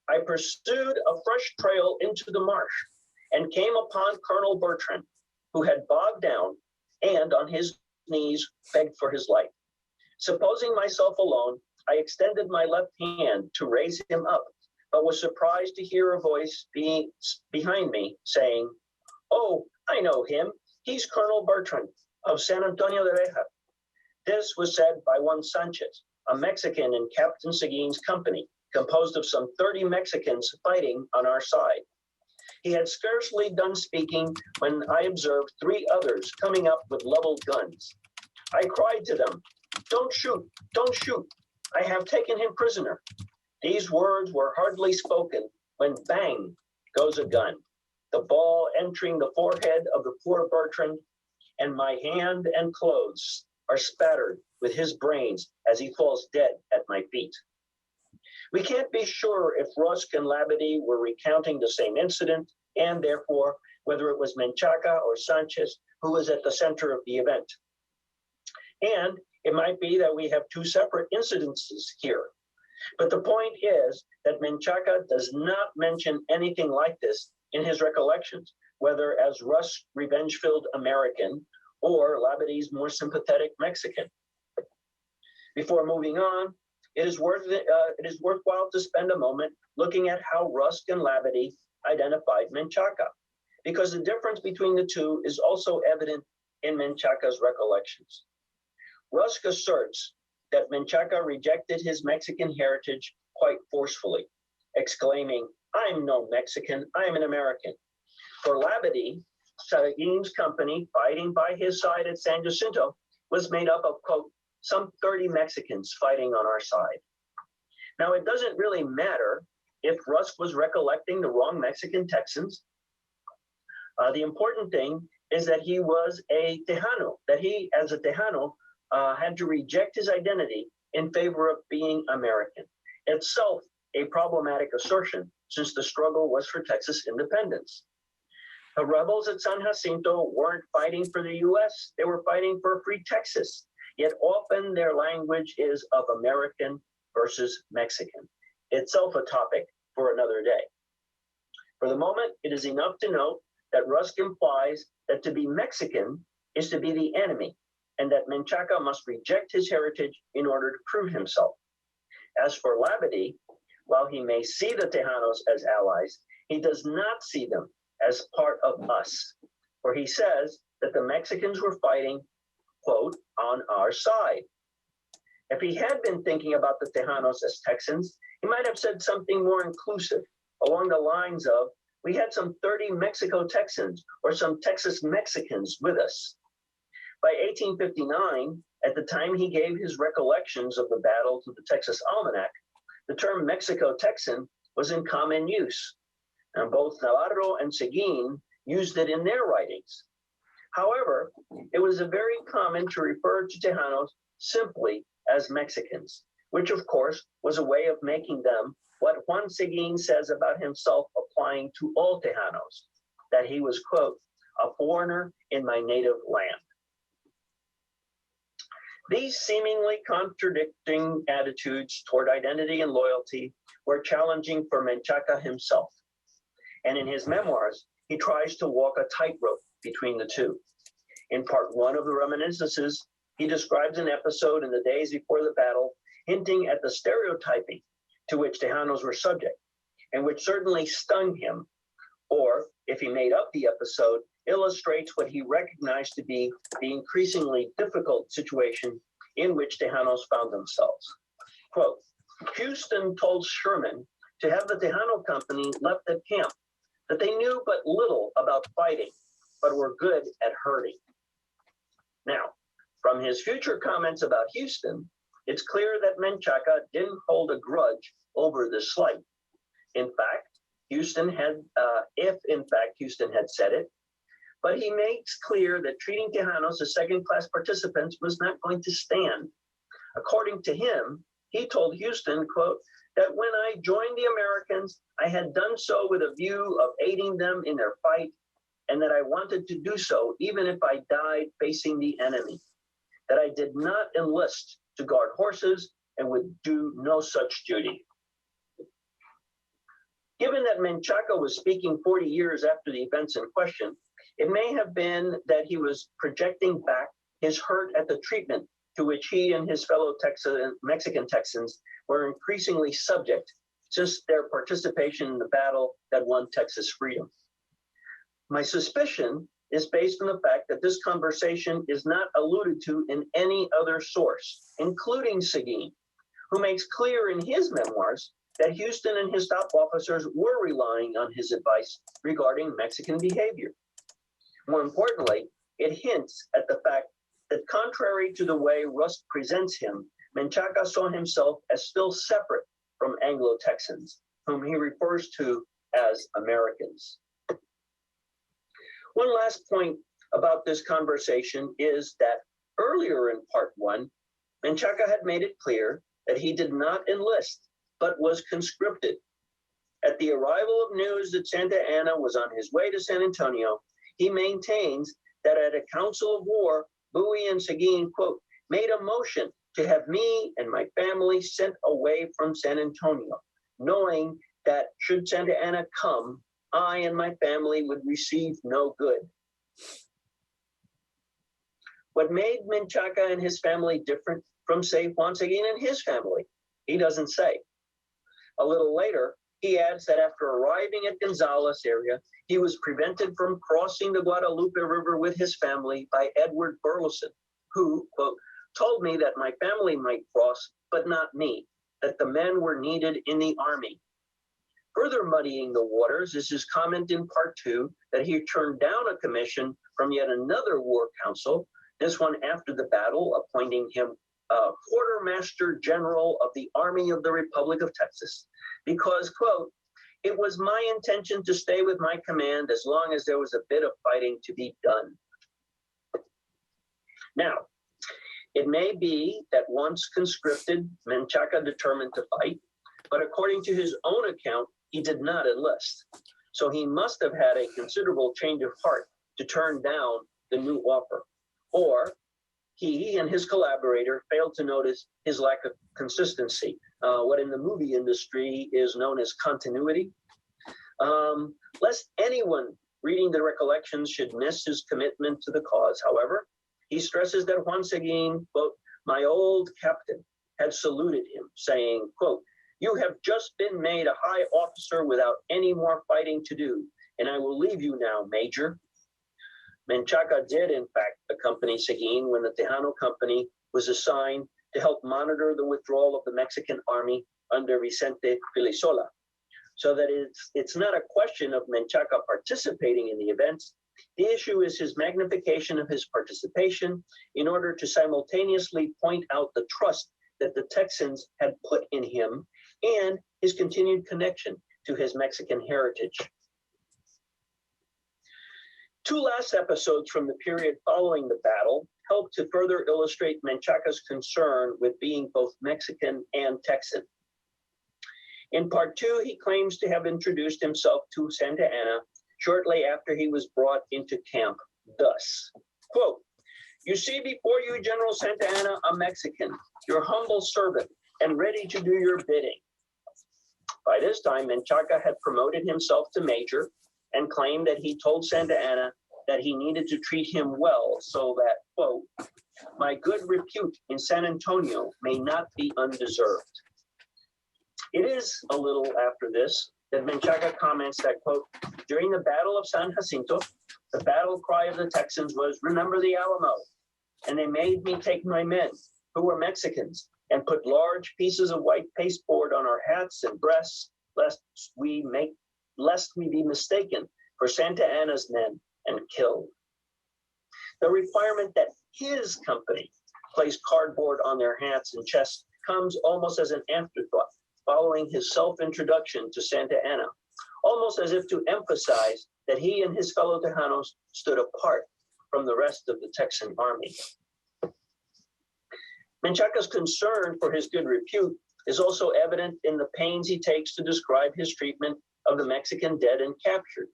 "I pursued a fresh trail into the marsh and came upon Colonel Bertrand, who had bogged down and on his knees begged for his life. Supposing myself alone, I extended my left hand to raise him up, but was surprised to hear a voice behind me saying, 'Oh, I know him. He's Colonel Bertrand of San Antonio de Bejar.' This was said by one Sanchez, a Mexican in Captain Seguin's company, composed of some 30 Mexicans fighting on our side. He had scarcely done speaking when I observed 3 others coming up with leveled guns. I cried to them, 'Don't shoot, don't shoot. I have taken him prisoner.' These words were hardly spoken when bang goes a gun, the ball entering the forehead of the poor Bertrand, and my hand and clothes are spattered with his brains as he falls dead at my feet." We can't be sure if Rusk and Labadee were recounting the same incident, and therefore whether it was Menchaca or Sanchez who was at the center of the event. And it might be that we have 2 separate incidences here. But the point is that Menchaca does not mention anything like this in his recollections, whether as Rusk's revenge-filled American or Labadee's more sympathetic Mexican. Before moving on, it is worthwhile to spend a moment looking at how Rusk and Labadee identified Menchaca, because the difference between the two is also evident in Menchaca's recollections. Rusk asserts that Menchaca rejected his Mexican heritage quite forcefully, exclaiming, "I'm no Mexican, I'm an American." For Labadee, Seguin's company fighting by his side at San Jacinto was made up of, quote, "some 30 Mexicans fighting on our side." Now, it doesn't really matter if Rusk was recollecting the wrong Mexican Texans. The important thing is that he was a Tejano, that he, as a Tejano, had to reject his identity in favor of being American, itself a problematic assertion since the struggle was for Texas independence. The rebels at San Jacinto weren't fighting for the US, they were fighting for a free Texas, yet often their language is of American versus Mexican, itself a topic for another day. For the moment, it is enough to note that Rusk implies that to be Mexican is to be the enemy, and that Menchaca must reject his heritage in order to prove himself. As for Labadee, while he may see the Tejanos as allies, he does not see them as part of us, for he says that the Mexicans were fighting, quote, "on our side." If he had been thinking about the Tejanos as Texans, he might have said something more inclusive, along the lines of, "We had some 30 Mexico Texans or some Texas Mexicans with us." By 1859, at the time he gave his recollections of the battle to the Texas Almanac, the term Mexico Texan was in common use, and both Navarro and Seguin used it in their writings. However, it was very common to refer to Tejanos simply as Mexicans, which of course was a way of making them what Juan Seguin says about himself applying to all Tejanos, that he was, quote, "a foreigner in my native land." These seemingly contradicting attitudes toward identity and loyalty were challenging for Menchaca himself. And in his memoirs, he tries to walk a tightrope between the two. In part 1 of the reminiscences, he describes an episode in the days before the battle hinting at the stereotyping to which Tejanos were subject, and which certainly stung him, or, if he made up the episode, illustrates what he recognized to be the increasingly difficult situation in which Tejanos found themselves. Quote, Houston told Sherman to have the Tejano Company left at camp, that they knew but little about fighting, but were good at herding. Now, from his future comments about Houston, it's clear that Menchaca didn't hold a grudge over the slight. In fact, Houston had, if in fact Houston had said it, but he makes clear that treating Tejanos as second-class participants was not going to stand. According to him, he told Houston, quote, that when I joined the Americans, I had done so with a view of aiding them in their fight, and that I wanted to do so even if I died facing the enemy, that I did not enlist to guard horses and would do no such duty. Given that Menchaca was speaking 40 years after the events in question, it may have been that he was projecting back his hurt at the treatment to which he and his fellow Mexican Texans were increasingly subject since their participation in the battle that won Texas freedom. My suspicion is based on the fact that this conversation is not alluded to in any other source, including Seguin, who makes clear in his memoirs that Houston and his top officers were relying on his advice regarding Mexican behavior. More importantly, it hints at the fact that contrary to the way Rust presents him, Menchaca saw himself as still separate from Anglo-Texans, whom he refers to as Americans. One last point about this conversation is that earlier in part one, Menchaca had made it clear that he did not enlist, but was conscripted. At the arrival of news that Santa Anna was on his way to San Antonio, he maintains that at a council of war, Bowie and Seguin, quote, made a motion to have me and my family sent away from San Antonio, knowing that should Santa Anna come, I and my family would receive no good. What made Menchaca and his family different from, say, Juan Seguin and his family? He doesn't say. A little later, he adds that after arriving at Gonzales area, he was prevented from crossing the Guadalupe River with his family by Edward Burleson, who, quote, told me that my family might cross, but not me, that the men were needed in the army. Further muddying the waters is his comment in part two that he turned down a commission from yet another war council, this one after the battle, appointing him Quartermaster General of the Army of the Republic of Texas, because, quote, it was my intention to stay with my command as long as there was a bit of fighting to be done. Now, it may be that once conscripted, Menchaca determined to fight, but according to his own account, he did not enlist. So he must have had a considerable change of heart to turn down the new offer. Or he and his collaborator failed to notice his lack of consistency, what in the movie industry is known as continuity. Lest anyone reading the recollections should miss his commitment to the cause, however, he stresses that Juan Seguin, quote, my old captain, had saluted him, saying, quote, you have just been made a high officer without any more fighting to do, and I will leave you now, Major. Menchaca did, in fact, accompany Seguin when the Tejano Company was assigned to help monitor the withdrawal of the Mexican army under Vicente Filisola. So that it's not a question of Menchaca participating in the events. The issue is his magnification of his participation in order to simultaneously point out the trust that the Texans had put in him and his continued connection to his Mexican heritage. Two last episodes from the period following the battle help to further illustrate Menchaca's concern with being both Mexican and Texan. In part two, he claims to have introduced himself to Santa Anna shortly after he was brought into camp, thus, quote, you see before you, General Santa Anna, a Mexican, your humble servant, and ready to do your bidding. By this time, Menchaca had promoted himself to major and claimed that he told Santa Anna that he needed to treat him well so that, quote, My good repute in San Antonio may not be undeserved. It is a little after this that Menchaca comments that, quote, during the Battle of San Jacinto, the battle cry of the Texans was, remember the Alamo. And they made me take my men, who were Mexicans, and put large pieces of white pasteboard on our hats and breasts, lest we be mistaken for Santa Anna's men and killed. The requirement that his company place cardboard on their hats and chests comes almost as an afterthought following his self-introduction to Santa Anna, almost as if to emphasize that he and his fellow Tejanos stood apart from the rest of the Texan army. Menchaca's concern for his good repute is also evident in the pains he takes to describe his treatment of the Mexican dead and captured.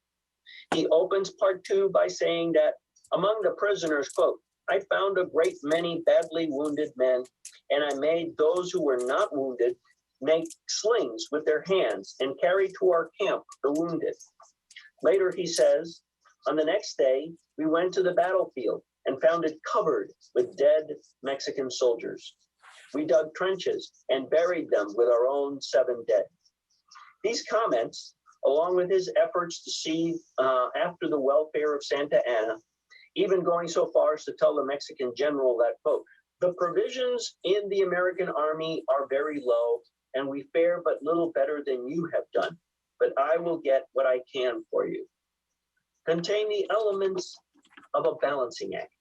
He opens part 2 by saying that among the prisoners, quote, I found a great many badly wounded men, and I made those who were not wounded make slings with their hands and carry to our camp the wounded. Later, he says, on the next day, we went to the battlefield and found it covered with dead Mexican soldiers. We dug trenches and buried them with our own 7 dead. These comments, along with his efforts to see after the welfare of Santa Anna, even going so far as to tell the Mexican general that, quote, the provisions in the American army are very low, and we fare but little better than you have done, but I will get what I can for you, contain the elements of a balancing act.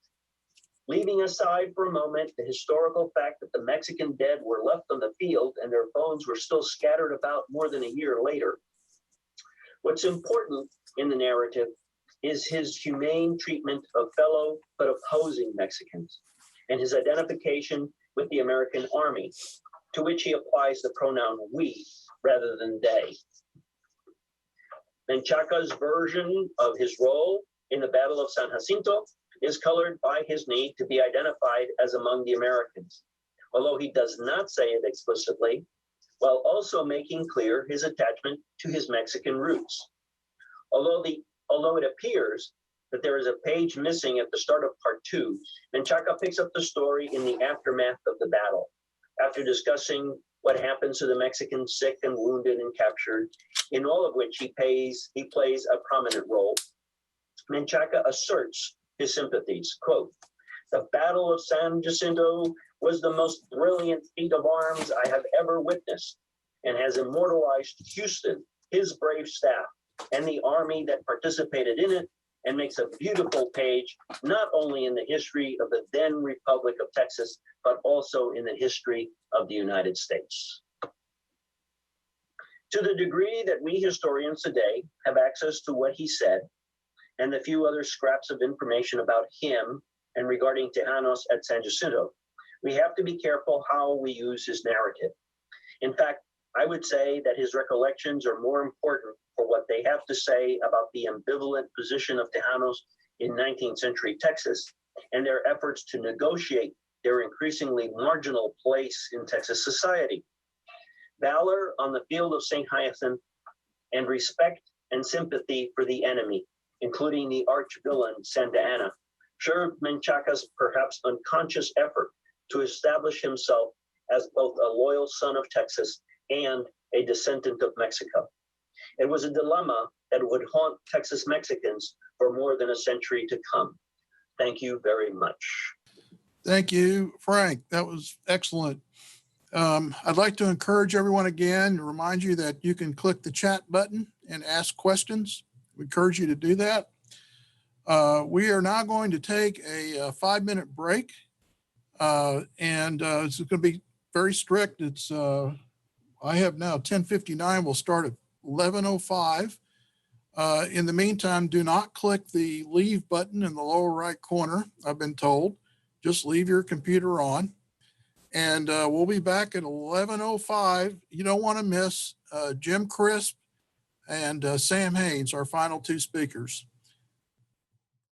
Leaving aside for a moment the historical fact that the Mexican dead were left on the field and their bones were still scattered about more than a year later, what's important in the narrative is his humane treatment of fellow but opposing Mexicans and his identification with the American army, to which he applies the pronoun we rather than they. Menchaca's version of his role in the Battle of San Jacinto is colored by his need to be identified as among the Americans, although he does not say it explicitly, while also making clear his attachment to his Mexican roots. Although it appears that there is a page missing at the start of part 2, Menchaca picks up the story in the aftermath of the battle. After discussing what happens to the Mexicans sick and wounded and captured, in all of which he plays a prominent role, Menchaca asserts his sympathies. Quote, the Battle of San Jacinto was the most brilliant feat of arms I have ever witnessed and has immortalized Houston, his brave staff, and the army that participated in it, and makes a beautiful page, not only in the history of the then Republic of Texas, but also in the history of the United States. To the degree that we historians today have access to what he said, and the few other scraps of information about him and regarding Tejanos at San Jacinto, we have to be careful how we use his narrative. In fact, I would say that his recollections are more important for what they have to say about the ambivalent position of Tejanos in 19th century Texas and their efforts to negotiate their increasingly marginal place in Texas society. Valor on the field of St. Hyacinth and respect and sympathy for the enemy, including the arch-villain Santa Anna, served Menchaca's perhaps unconscious effort to establish himself as both a loyal son of Texas and a descendant of Mexico. It was a dilemma that would haunt Texas Mexicans for more than a century to come. Thank you very much. Thank you, Frank. That was excellent. I'd like to encourage everyone again to remind you that you can click the chat button and ask questions. We encourage you to do that. We are now going to take a 5-minute break, and it's going to be very strict. It's I have now 10:59. We'll start at 11:05. In the meantime, do not click the leave button in the lower right corner. I've been told. Just leave your computer on. And we'll be back at 11:05. You don't want to miss Jim Crisp and Sam Haynes, our final 2 speakers.